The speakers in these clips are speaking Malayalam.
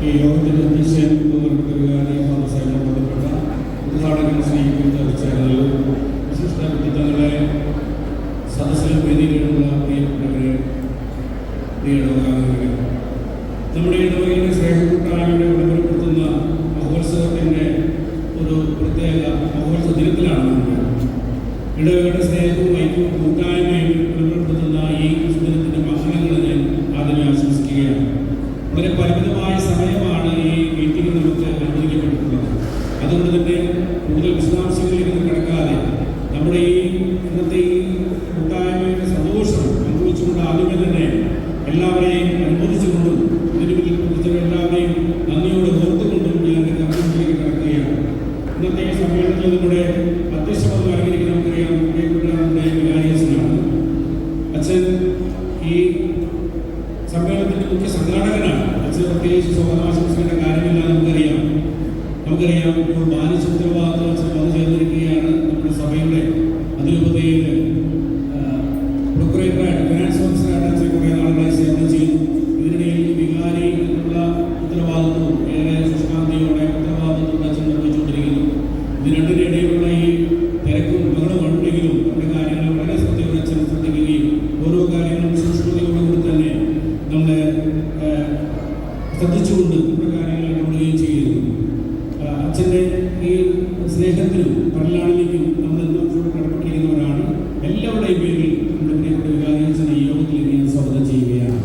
ഈ യോഗത്തിൻ്റെ അധ്യക്ഷൻ ഹോമസൈനുമായി ബന്ധപ്പെട്ട ഉദ്ഘാടകൻ സ്വീകരിച്ചതിലും വിശിഷ്ട വ്യക്തിത്വങ്ങളെ സദസ്സിൽ വേദിയിലുള്ള പ്രിയപ്പെട്ടവരെ പ്രിയടവകാരങ്ങളെ നമ്മുടെ ഇടവകയിലെ സ്നേഹക്കൂട്ടായ്മയുടെ വിളംബരപ്പെടുത്തുന്ന മഹോത്സവത്തിൻ്റെ ഒരു പ്രത്യേക മഹോത്സവ ദിനത്തിലാണ് നമ്മൾ ഇടവകയുടെ സ്നേഹവും ഐക്യവും കൂട്ടായ്മയും പ്രകടപ്പെടുത്തുന്ന ഈ ദിനത്തിന്റെ മംഗളങ്ങൾ ഞാൻ ആദ്യമേ ആശംസിക്കുകയാണ്. വളരെ പരിമിതമായ സമയമാണ് ഈ മീറ്റിംഗ് നമുക്ക് അനുവദിക്കപ്പെട്ടിട്ടുള്ളത്. അതുകൊണ്ട് തന്നെ കൂടുതൽ വിശദാംശങ്ങളിലേക്ക് കടക്കാതെ നമ്മുടെ ഈ ഇന്നത്തെ ഈ കൂട്ടായ്മയുടെ സന്തോഷം പങ്കുവച്ചുകൊണ്ട് ആദ്യമേ തന്നെ എല്ലാവരെയും അനുമോദിച്ചുകൊണ്ടും ഇതിന് പിന്നിൽ പ്രവർത്തിച്ച എല്ലാവരെയും നന്ദിയോടെ ഓർത്തുകൊണ്ടും ഞാൻ കമ്മ്യൂണിറ്റിയിലേക്ക് കടക്കുകയാണ്. ഇന്നത്തെ ഈ സമ്മേളനത്തിൽ നമ്മുടെ അധ്യക്ഷപദം അലങ്കരിക്കുന്ന നമുക്കറിയാം പ്രിയപ്പെട്ട നമ്മുടെ വികാരിയച്ഛനാണ്. അച്ഛൻ ഈ സമ്മേളനത്തിന്റെ മുഖ്യ സംഘാടകനാണ്. അച്ഛൻ പ്രത്യേകിച്ച് സ്വാഗതാശംസകളുടെ കാര്യമില്ല നമുക്കറിയാം. ഇപ്പോൾ ബാലിശ ഉത്തരവാദിത്വം അച്ഛൻ വന്നു ചേർന്നിരിക്കുകയാണ്. നമ്മുടെ സഭയുടെ അതിരൂപതയിൽ പ്രൊക്കുറേറ്ററായിട്ട് ഫിനാൻസ് ഓഫീസറായിട്ട് അച്ഛൻ കുറേ നാളുകളായി സേവനം ചെയ്യുന്നു. ഇതിനിടയിൽ വികാരി എന്നുള്ള ഉത്തരവാദിത്വവും ഏറെ ശുഷ്കാന്തിയോടെ ഉത്തരവാദിത്വം അച്ഛൻ നിർവഹിച്ചുകൊണ്ടിരിക്കുന്നു. ഇത് രണ്ടിനിടയിലുള്ള ഈ തിരക്കും ബഹളവും ഉണ്ടെങ്കിലും നമ്മുടെ കാര്യങ്ങൾ വളരെ ശ്രദ്ധയോടെ അച്ഛൻ ശ്രദ്ധിക്കുകയും ഓരോ കാര്യങ്ങളും സൂക്ഷ്മതയോടുകൂടി തന്നെ നമ്മളെ ശ്രദ്ധിച്ചുകൊണ്ട് നമ്മുടെ കാര്യങ്ങൾ ഇടപെടുകയും ചെയ്യുന്നു. അച്ഛൻ്റെ ഈ സ്നേഹത്തിനും പരലാളിലേക്കും നമ്മൾ എന്നോട് കടപ്പെട്ടിരിക്കുന്നവരാണ്. എല്ലാവരുടെയും പേരിൽ നമ്മുടെ പ്രിയപ്പെട്ട വികാരിയച്ഛനെ ഈ യോഗത്തിലേക്ക് ഞാൻ സ്വാഗതം ചെയ്യുകയാണ്.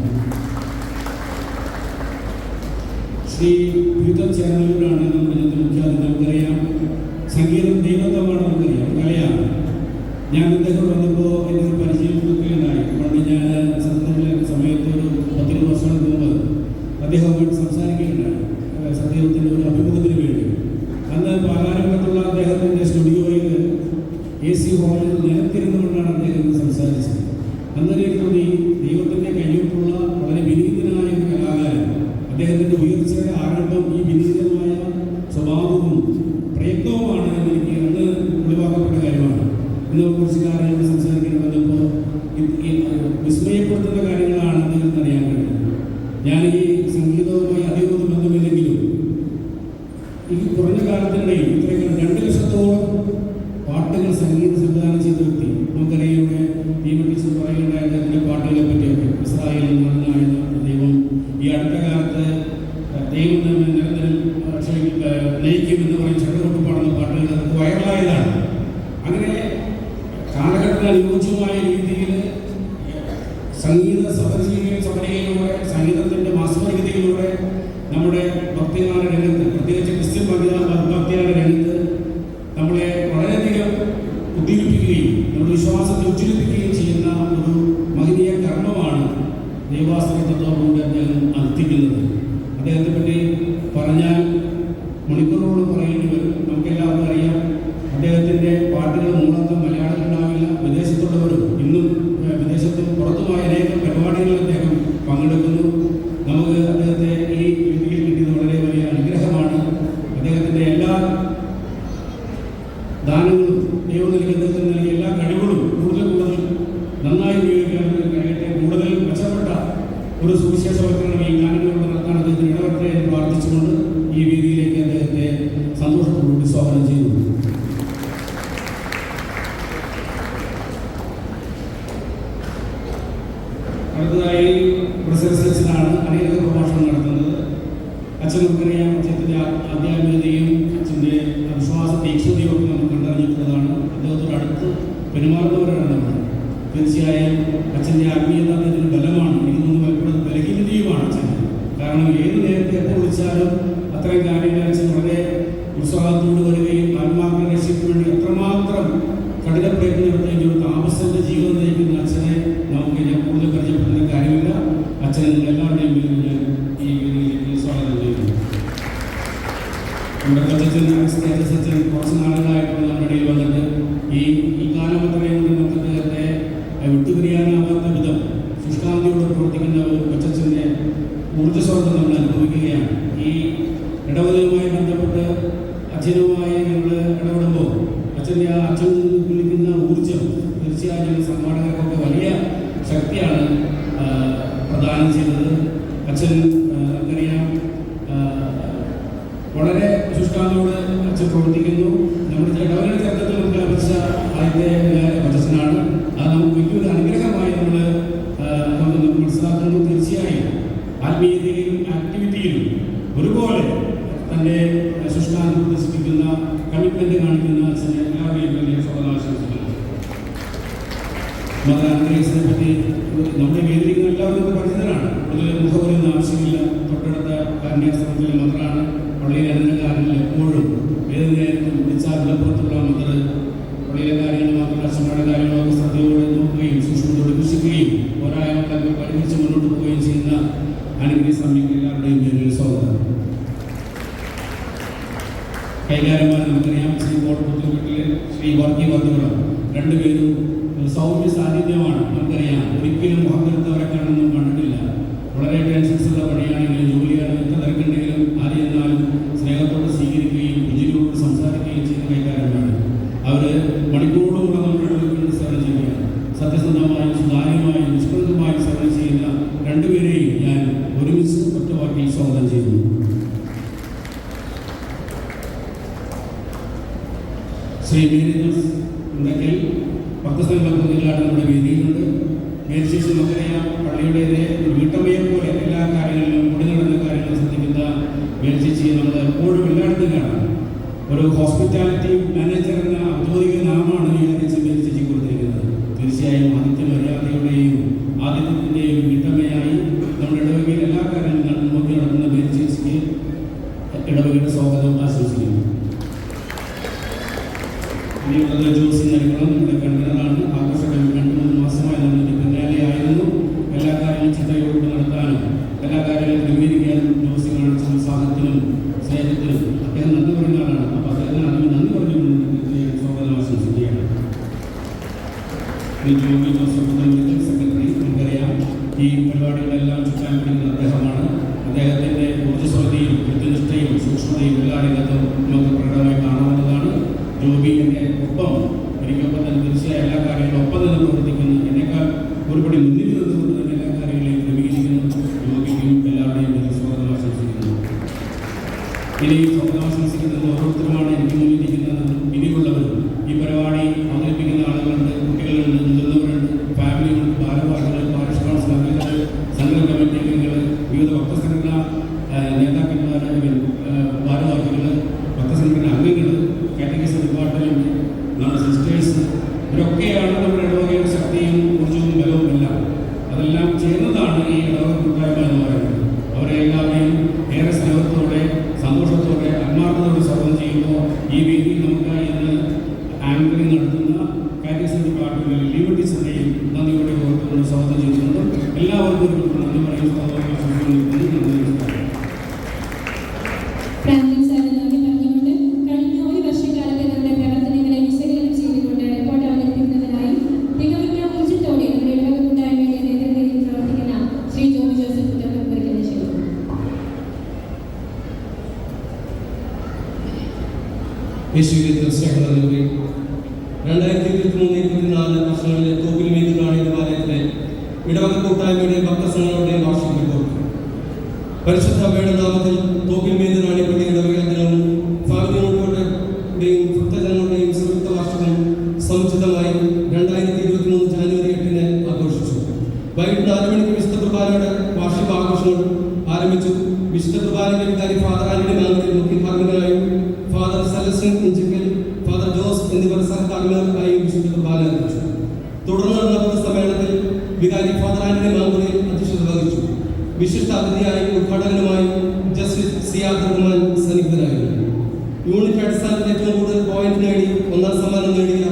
ശ്രീ പീറ്റർ ചേർന്നവരാണ് നമ്മുടെ ഇന്നത്തെ മുഖ്യാതിഥി. നമുക്കറിയാം സംഗീതം ദൈവത്വമാണ്, നമുക്കറിയാം കലയാണ്. ഞാൻ ഇദ്ദേഹം വന്നപ്പോൾ എൻ്റെ ഒരു പരിചയപ്പെടുത്തുകയുണ്ടായി. പണ്ട് ഞാൻ സത്യത്തിൻ്റെ സമയത്ത് ഒരു 10 വർഷങ്ങൾക്ക് മുമ്പ് അദ്ദേഹവുമായിട്ട് സംസാരിക്കുകയുണ്ടായി സത്യത്തിൻ്റെ ഒരു അഭിമുഖത്തിന് വേണ്ടി. അന്ന് പാലാരംഗത്തുള്ള അദ്ദേഹത്തിൻ്റെ സ്റ്റുഡിയോയിൽ AC ഹാളിൽ നിലത്തിരുന്നുകൊണ്ടാണ് അദ്ദേഹം സംസാരിച്ചത്. അന്നേരം തോന്നി ദൈവത്തിൻ്റെ കയ്യൊപ്പുള്ള വളരെ വിനീതനായ ഒരു കലാകാരൻ. അദ്ദേഹത്തിൻ്റെ ഉയർച്ചയുടെ ആരംഭം ഈ വിനീതമായ സ്വഭാവവും പ്രയത്നവുമാണ് എനിക്ക് അന്ന് ഒഴിവാക്കപ്പെട്ട കാര്യമാണ്. ഇന്ന് കുറച്ച് കാര്യങ്ങൾ സംസാരിക്കാൻ വന്നപ്പോൾ വിസ്മയപ്പെടുത്തുന്ന കാര്യങ്ങളാണ് അദ്ദേഹത്തിന് അറിയാൻ കഴിയുന്നത്. ഞാൻ ഈ സംഗീതവുമായി അധികമൊന്നും ബന്ധമില്ലെങ്കിലും ഈ കുറഞ്ഞ കാലത്തിനിടയിൽ ഇത്രയും 2 ലക്ഷത്തോളം പാട്ടുകൾ സംഗീത സംവിധാനം ചെയ്ത വ്യക്തി. നമുക്കറിയാം ഇവിടെ ടീമറ്റീച്ചർ പറയുന്ന അദ്ദേഹത്തിൻ്റെ പാട്ടുകളെ പറ്റിയൊക്കെ. ഇസ്രായേലിൽ നടന്നായിരുന്നു ദൈവം ഈ അടുത്ത കാലത്ത് ദൈവം നിരന്തരം നയിക്കുമെന്ന് പറയും ചടങ്ങൊട്ട് പാടുന്ന പാട്ടുകൾ അതൊക്കെ വൈറലായതാണ്. അങ്ങനെ കാലഘട്ടത്തിന് അനുയോജ്യമായ രീതിയിൽ സംഗീത സബരിയിലൂടെ സംഗീതത്തിൻ്റെ മാസ്മരികതയിലൂടെ നമ്മുടെ ഭക്തിഗാന രംഗത്ത്, പ്രത്യേകിച്ച് ക്രിസ്ത്യൻ ഭക്തിഗാന രംഗത്ത് നമ്മളെ വളരെയധികം ഉദ്ദീപിപ്പിക്കുകയും നമ്മുടെ വിശ്വാസത്തെ ഉജ്ജ്വലിപ്പിക്കുകയും ചെയ്യുന്ന ഒരു മഹനീയ കർമ്മമാണ് ദൈവാശ്രയത്വത്തോടുകൂടി അദ്ദേഹം അനുഷ്ഠിക്കുന്നത്. അദ്ദേഹത്തെ പറ്റി പറഞ്ഞാൽ മണിക്കൂറുകളോട് പറയേണ്ടി വരും. നമുക്കെല്ലാവർക്കും അറിയാം അദ്ദേഹത്തിൻ്റെ പാട്ടുകൾ മൂലം മലയാളത്തിലുണ്ടാവില്ല. വിദേശത്തുള്ളവരും ഇന്നും വിദേശത്തും പുറത്തുമായ അനേകം പരിപാടികളിൽ അദ്ദേഹം പങ്കെടുക്കുന്നു. നമുക്ക് അദ്ദേഹത്തെ ഈ വേദിയിൽ കിട്ടിയത് വളരെ വലിയ അനുഗ്രഹമാണ്. അദ്ദേഹത്തിൻ്റെ എല്ലാ ദാനങ്ങളും ദൈവം നൽകി അദ്ദേഹത്തിന് നൽകിയ എല്ലാ കഴിവുകളും കൂടുതൽ നന്നായി ഉപയോഗിക്കാൻ കഴിയട്ടെ. കൂടുതൽ മെച്ചപ്പെട്ട ഒരു സുവിശേഷവൽക്കരണം ഈ ഗാനങ്ങളിലൂടെ നടത്താൻ അദ്ദേഹത്തിന് ഇടപെടട്ടെ എന്ന് പ്രാർത്ഥിച്ചുകൊണ്ട് ഈ വേദിയിലേക്ക് അദ്ദേഹത്തെ സന്തോഷത്തോടുകൂടി സ്വാഗതം ചെയ്യുന്നു. അടുത്തതായി പ്രൊഫസർ അനേക പ്രഭാഷണം നടത്തുന്നത്. അച്ഛൻ നമുക്കറിയാം അച്ഛൻ്റെ ആധ്യാത്മികതയും അച്ഛൻ്റെ വിശ്വാസ തീക്ഷണതയും ഒക്കെ നമുക്ക് കണ്ടറിഞ്ഞിട്ടുള്ളതാണ്. അദ്ദേഹത്തോട് അടുത്ത് പെരുമാറുന്നവരാണ് നമ്മൾ. തീർച്ചയായും അച്ഛൻ്റെ ആത്മീയത അദ്ദേഹത്തിൻ്റെ ബലമാണ്. എനിക്ക് തോന്നുന്നു പലപ്പോഴും ബലഹീനതയുമാണ് അച്ഛന്. കാരണം ഏത് നേരത്തെ എപ്പോൾ വിളിച്ചാലും അത്തരം കാര്യങ്ങൾ അച്ഛൻ വളരെ ഉത്സാഹത്തോട് വരികയും ആത്മാക്കളെ രക്ഷിക്കാൻ വേണ്ടി എത്രമാത്രം കഠിന പ്രയത്നം നടത്തുകയും താമസത്തിൻ്റെ ജീവിതം നയിക്കുന്ന അച്ഛനെ നമുക്ക് ഞാൻ കൂടുതൽ പരിചയപ്പെടുന്ന കാര്യമില്ല. അച്ഛനെ എല്ലാവരുടെയും പേരിൽ ഞാൻ ഈ വേദിയിലേക്ക് സ്വാഗതം ചെയ്യുന്നു. നമ്മുടെ കൊച്ചച്ഛൻ കുറച്ച് നാളുകളായിട്ടുള്ള നമ്മുടെ ഇടയിൽ വന്നിട്ട് ഈ കാലം അത്രയും നമുക്ക് അദ്ദേഹത്തെ വിട്ടുപിരിയാനാവാത്ത വിധം ശുഷ്കാന്തിയോട് പ്രവർത്തിക്കുന്ന ഒരു കൊച്ചച്ഛൻ്റെ ഊർജ്ജസ്വരത്തെ നമ്മൾ അനുഭവിക്കുകയാണ്. ഈ ഇടവകയുമായി ബന്ധപ്പെട്ട് അച്ഛനുമായി ഞങ്ങൾ ഇടപെടുമ്പോൾ അച്ഛൻ്റെ അച്ഛൻ വിളിക്കുന്ന ഊർജ്ജം തീർച്ചയായും സംഘാടകർക്കൊക്കെ വലിയ ശക്തിയാണ് പ്രദാനം ചെയ്തത്. അച്ഛൻ നമുക്കറിയാം വളരെ ശുഷ്കാന്തിയോട് അച്ഛൻ പ്രവർത്തിക്കുന്നു. നമ്മുടെ ഇടവകയുടെ ചരിത്രത്തിൽ നമുക്ക് ലഭിച്ച ആദ്യത്തെ അച്ഛനാണ്. അത് നമുക്ക് വലിയൊരു അനുഗ്രഹമായി നമ്മൾ മനസ്സിലാക്കുന്നു. തീർച്ചയായും ആത്മീയതയിലും ആക്ടിവിറ്റിയിലും ഒരുപോലെ തൻ്റെ ശുഷ്കാന്തി പ്രദർശിപ്പിക്കുന്ന കമ്മിറ്റ്മെൻറ്റ് കാണിക്കുന്ന അച്ഛനെ എല്ലാവരെയും വലിയ സ്വാഗതം ആശംസിക്കുന്നു. മദർ ആൻഡ്രീസിനെ പറ്റി നമ്മുടെ വേദികൾ എല്ലാവർക്കും പരിചിതരാണ്. കൂടുതൽ മുഖപരിയൊന്നും ആവശ്യമില്ല. തൊട്ടടുത്ത കന്യാസ്ത്രത്തിലെ മദറാണ്. പള്ളിയിലെ അനന്തകാരിൽ എപ്പോഴും ഏത് നേരത്തും വിളിച്ചാൽ വിലപ്പുറത്തുള്ള മദർ പള്ളിയിലെ കാര്യങ്ങൾ മാത്രമല്ല അച്ഛന്മാരുടെ കാര്യങ്ങളൊക്കെ ശ്രദ്ധയോടെ നോക്കുകയും സൂക്ഷ്മതയോടെ വീക്ഷിക്കുകയും പോരായ്മകളൊക്കെ പരിഹരിച്ച് മുന്നോട്ട് പോവുകയും ചെയ്യുന്ന അനുഗ്രഹ സമിതിക്ക് എല്ലാവരുടെയും പേരിൽ സ്വാഗതം. കൈകാര്യന്മാർ നമുക്കറിയാം. ശ്രീ കോട്ടപ്പുത്തൂരിലെ ശ്രീ വർക്കി വർദ്ധകുളം രണ്ടുപേരും സൗമ്യ സാന്നിധ്യമാണ്. നമുക്കറിയാം ഒരിക്കലും വാക്കെടുത്തവരെ കാണുന്നു കണ്ടിട്ടില്ല. വളരെ ടെൻഷൻസ് ഉള്ള പണിയാണെങ്കിലും ജോലിയാണ് എത്ര തിരക്കുണ്ടെങ്കിലും ആദ്യം എന്നാലും സ്നേഹത്തോടെ സ്വീകരിക്കുകയും വിജയോട് സംസാരിക്കുകയും ചെയ്യുന്ന കൈകാര്യന്മാരാണ്. അവർ മണിക്കൂറോടുകൂടെ നമ്മുടെ ഇടവകയിൽ സേവനം ചെയ്യുകയാണ്. സത്യസന്ധമായും സുതാര്യമായും നിഷ്കളങ്കമായും സേവനം ചെയ്യുന്ന രണ്ടുപേരെയും ഞാൻ ഒരുമിച്ച് ഒറ്റ വാക്കിൽ സ്വാഗതം ചെയ്യുന്നു. ശ്രീ മേരിദോസ് ഉണ്ടെങ്കിൽ ഭക്തസംഘം പ്രതികളാണ് നമ്മുടെ വേദിയിലുണ്ട്. മേൽശേഷി നമുക്കറിയാം പള്ളിയുടെ വീട്ടമ്മയെ പോലെ എല്ലാ കാര്യങ്ങളിലും മുടി നടന്ന കാര്യങ്ങൾ ശ്രദ്ധിക്കുന്ന മേൽശേഷിയെ നമ്മൾ എപ്പോഴും എല്ലായിടത്തും കാണാം. ഒരു ഹോസ്പിറ്റാലിറ്റി മാനേജർ എന്ന ഔദ്യോഗിക നാമമാണ് മേൽശേഷി കൊടുത്തിരിക്കുന്നത്. തീർച്ചയായും ആദിത്യ മര്യാദയുടെയും ആദിത്യത്തിൻ്റെയും വീട്ടമ്മയായി നമ്മുടെ ഇടവകയിൽ എല്ലാ കാര്യങ്ങളും നോക്കി നടത്തുന്ന മേൽശേഷിക്ക് ഇടവകയുടെ സ്വാഗതം ആശംസിക്കുന്നു. ഇനിയുള്ളത് ജോസി നൽകണം. നമ്മുടെ കൺവീനറാണ്. ആഘോഷങ്ങൾ 2-3 മാസമായി നമ്മളിൻ്റെ പിന്നാലെയായിരുന്നു. എല്ലാ കാര്യങ്ങളും ചിട്ടയോടുകൂടി നടത്താനും എല്ലാ കാര്യങ്ങളും ക്രമീകരിക്കാനും ജോസി കാണിച്ച ഉത്സാഹത്തിനും സ്നേഹത്തിനും അദ്ദേഹം നന്ദി പറയുന്ന ആളാണ്. അപ്പോൾ അദ്ദേഹത്തിന് അതിന് നന്ദി പറഞ്ഞുകൊണ്ട് സ്വാഗതം ആശംസിക്കുകയാണ്. Joby Joseph secretary. നമുക്കറിയാം ഈ പരിപാടികളെല്ലാം ചുറ്റാൻ പിടിക്കുന്ന അദ്ദേഹമാണ്. അദ്ദേഹത്തിൻ്റെ ഊർജ്ജസ്വലതയും കൃത്യനിഷ്ഠയും സൂക്ഷ്മതയും എല്ലാ രംഗത്തും നമുക്ക് പ്രകടമായി കാണാവുന്നതാണ്. ജോബിയുടെ ഒപ്പം എനിക്കൊപ്പം തന്നെ തീർച്ചയായും എല്ലാ കാര്യങ്ങളും ഒപ്പം തന്നെ പ്രവർത്തിക്കുന്നു. എന്നേക്കാൾ ഒരുപടി മുന്നിൽ നിന്നുകൊണ്ട് തന്നെ എല്ലാ കാര്യങ്ങളെയും ക്രമീകരിക്കുന്നു. ജോബിക്കും എല്ലാവരുടെയും സ്വാഗതം ആശംസിക്കുന്നു. ഇനി സ്വാഗതം ആശംസിക്കുന്നത് ഓരോരുത്തരുമാണ് എനിക്ക് മുന്നിലിരിക്കുന്നത്. ഇനിയുള്ളവരും ഈ പരിപാടി അവതരിപ്പിക്കുന്ന ആളുകളുണ്ട്, കുട്ടികളുണ്ട്, മുതിർന്നവരുണ്ട്, ഫാമിലികളുണ്ട്, ഭാരവാഹികൾ, പാരിഷ് കൗൺസിൽ അംഗങ്ങൾ, സംഘടന കമ്മിറ്റി അംഗങ്ങൾ, വിവിധ ഭക്തസംഘടന നേതാക്കന്മാർ, ഭാരവാഹികൾ, ഭക്തസംഘടന അംഗങ്ങൾ, കാറ്റഗറിസ് ഡിപ്പാർട്ട്മെന്റ്, നമ്മുടെ സിസ്റ്റേഴ്സ്, ഇവരൊക്കെയാണ് നമ്മുടെ ഇടവകയുടെ ശക്തിയും ഊർജ്ജവും ബലവും എല്ലാം. അതെല്ലാം ചേർന്നതാണ് ഈ ഇടവക കൂട്ടായ്മ എന്ന് പറയുന്നത്. അവരെ എല്ലാവരെയും ഏറെ സ്നേഹത്തോടെ സന്തോഷത്തോടെ ആത്മാർത്ഥതയോടെ സ്വാഗതം ചെയ്യുമ്പോൾ ഈ വേദിയിൽ നമുക്ക് ഇന്ന് ആങ്കറിംഗ് നടത്തുന്ന കാറ്റഗറിസ് ഡിപ്പാർട്ട്മെന്റിലെ ലീബർട്ടീസിനെയും നന്ദിയോടെ ഓർത്തുകൊണ്ട് സ്വാഗതം ചെയ്യുന്നുണ്ട്. എല്ലാവർക്കും നന്ദി പറയും. സ്നേഹനന്ദി 2023-24 വർഷങ്ങളിലെ തോപ്പിൽ മേഖലാണ് ദേവാലയത്തിലെ ഇടവക കൂട്ടായ്മയുടെ ഭക്തസംഘങ്ങളുടെ വാർഷിക റിപ്പോർട്ട്. പരിശുദ്ധ അമ്മയുടെ നാമത്തിൽ തോപ്പിൽ മേഖലാണ് പള്ളി ഇടവകയും ഫാമിലികളുടെയും ഭക്തജനങ്ങളുടെയും സംയുക്ത വാർഷികം സമുചിതമായി 2023 ജനുവരി 8-ന് ആഘോഷിച്ചു. വൈകിട്ട് 4 മണിക്ക് വിശുദ്ധ കുർബാനയുടെ വാർഷിക ആഘോഷങ്ങൾ ആരംഭിച്ചു. വിശുദ്ധ കുർബാനയുടെ വികാരി ഫാദർ ആന്റണി മാങ്കൽ മുഖ്യകാർമ്മികനായും father Celestine Inchikkal, father Jose എന്നിവർ സഹകാർമ്മികർക്കായി വിശുദ്ധ കുർബാന അർപ്പിച്ചു. തുടർന്ന് നടന്ന പൊതുസമ്മേളനത്തിൽ വികാരി ഫാദർ ആന്റണി മാങ്കുളിൽ അധ്യക്ഷത വഹിച്ചു. വിശിഷ്ട അതിഥിയായി ഉദ്ഘാടകനുമായി ജസ്റ്റിസ് സി ആർ റഹ്മാൻ സന്നിഹിതനായിരുന്നു. യൂണിറ്റ് അടിസ്ഥാനത്തിൽ ഏറ്റവും കൂടുതൽ പോയിന്റ് നേടി 1ാം സമ്മാനം നേടിയ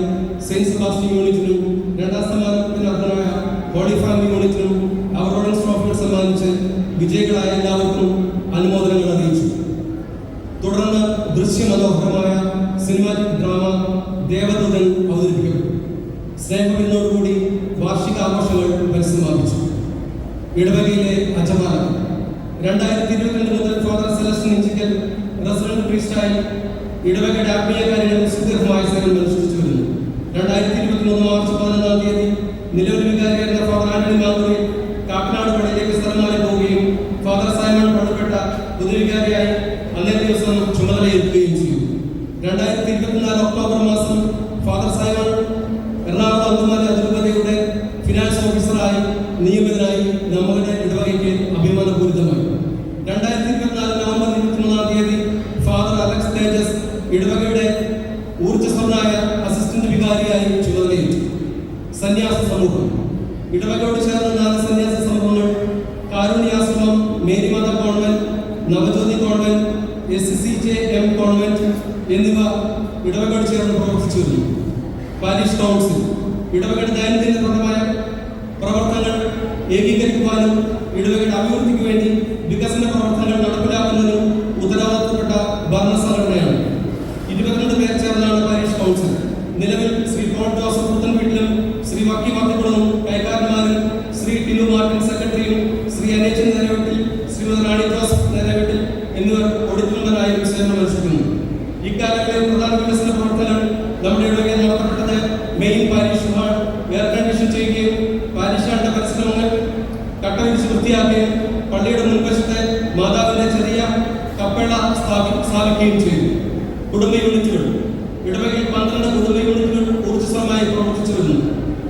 സെയിന്റ് സെബാസ്റ്റ്യൻ യൂണിറ്റിനും 2ാം സമ്മാനത്തിന് അർഹനായ ഹോളി ഫാമിലി യൂണിറ്റിനും അവറോഡൻസ് ട്രോഫികൾ സമ്മാനിച്ച് വിജയികളായ എല്ലാവർക്കും അനുമോദനങ്ങൾ അറിയിച്ചു. തുടർന്ന് ദൃശ്യമനോഹരമായ സിനിമാറ്റിക് ഡ്രാമ ദേവദൂതൻ അവതരിപ്പിക്കപ്പെട്ടു. സ്നേഹവിരുന്നോടുകൂടി വാർഷികാഘോഷങ്ങൾ പരിസമാപിച്ചു. ഇടവകയിലെ അജമാനം 2022 മുതൽ ഫാദർ സെലസ്റ്റിൻ ഇഞ്ചിക്കൽ റെസിഡന്റ് പ്രീസ്റ്റായി ഇടവകയുടെ ആത്മീയ കാര്യങ്ങളിൽ സുദീർഘമായ സേവനം അനുഷ്ഠിച്ചു വരുന്നു. 2023 മാർച്ച് 11-ാം തീയതി നിലവിൽ വികാരിയായിരുന്ന ഫാദർ ആന്റണി മാങ്കുളിൽ കാക്കനാട് പള്ളിയിലേക്ക് സ്ഥലം മാറി പോവുകയും ഫാദർ സൈമൺ പള്ളിപ്പെട്ട പൊതുവികാരിയായി അന്നേ ദിവസം ചുമതലയേൽക്കുകയും ചെയ്തു. 2024 ഒക്ടോബർ മാസം ഫാദർ സൈമൺ എറണാകുളം അങ്കമാലി അതിരൂപതയുടെ ഫിനാൻസ് ഓഫീസറായി നിയമിതനായി നമ്മുടെ ഇടവകയ്ക്ക് അഭിമാനപൂരിതമായി. 2024 നവംബർ 23-ാം തീയതി ഫാദർ അലക്സ് തേജസ് ഇടവകയുടെ ഊർജ്ജസ്വലനായ അസിസ്റ്റന്റ് വികാരിയായി ചുമതലയേറ്റു. സന്യാസ സമൂഹം. ഇടവകയോട് ചേർന്ന 4 സന്യാസ സമൂഹങ്ങൾ Karunyashramam, Marymatha convent, Navajyothi convent, SCJM convent എന്നിവ ഇടവകയോട് ചേർന്ന് പ്രവർത്തിച്ചു വരുന്നു. പാരിഷ് കൗൺസിൽ ഇടവകയുടെ ദൈനംദിന പ്രവർത്തനങ്ങൾ ഏകീകരിക്കുവാനും ഇടവകയുടെ അഭിവൃദ്ധിക്ക് വേണ്ടി വികസന പ്രവർത്തനങ്ങൾ നടപ്പിലാക്കുന്നതിനും ഉത്തരവാദിത്തപ്പെട്ട ഭരണസംഘടനയാണ്. 22 പേർ ചേർന്നാണ് പാരിഷ് കൗൺസിൽ. നിലവിൽ ശ്രീ പോൾ ജോസഫ് പുത്തൻവീട്ടിലും ശ്രീ വക്കി മാത്തിക്കുളവും കൈക്കാരന്മാരും, ശ്രീ ടിനു മാർട്ടിൻ സെക്രട്ടറിയും, ശ്രീ അനേച്ചൻ നേരവീട്ടിൽ, ശ്രീമതി റാണി ജോസഫ് നേരവീട്ടിൽ എന്നിവർ ഒടുക്കുന്നതായി സേവനമനുഷ്ഠിക്കുന്നു. ഇക്കാലങ്ങളിലെ പ്രധാന വികസന പ്രവർത്തനങ്ങൾ നമ്മുടെ ഇടവകയിൽ നടത്തപ്പെട്ടത് main parish hall air condition ചെയ്യുകയും പാരിഷാണ്ട പരിശ്രമങ്ങൾ കട്ടവിരിച്ച് വൃത്തിയാക്കുകയും പള്ളിയുടെ മുൻവശത്തെ മാതാവിന്റെ ചെറിയ കപ്പേള സ്ഥാപിക്കുകയും ചെയ്തു. കുടുംബ യൂണിറ്റുകൾ ഇടവകയിൽ 12 കുടുംബ യൂണിറ്റുകൾ ഊർജ്ജസ്വലമായി പ്രവർത്തിച്ചു വരുന്നു.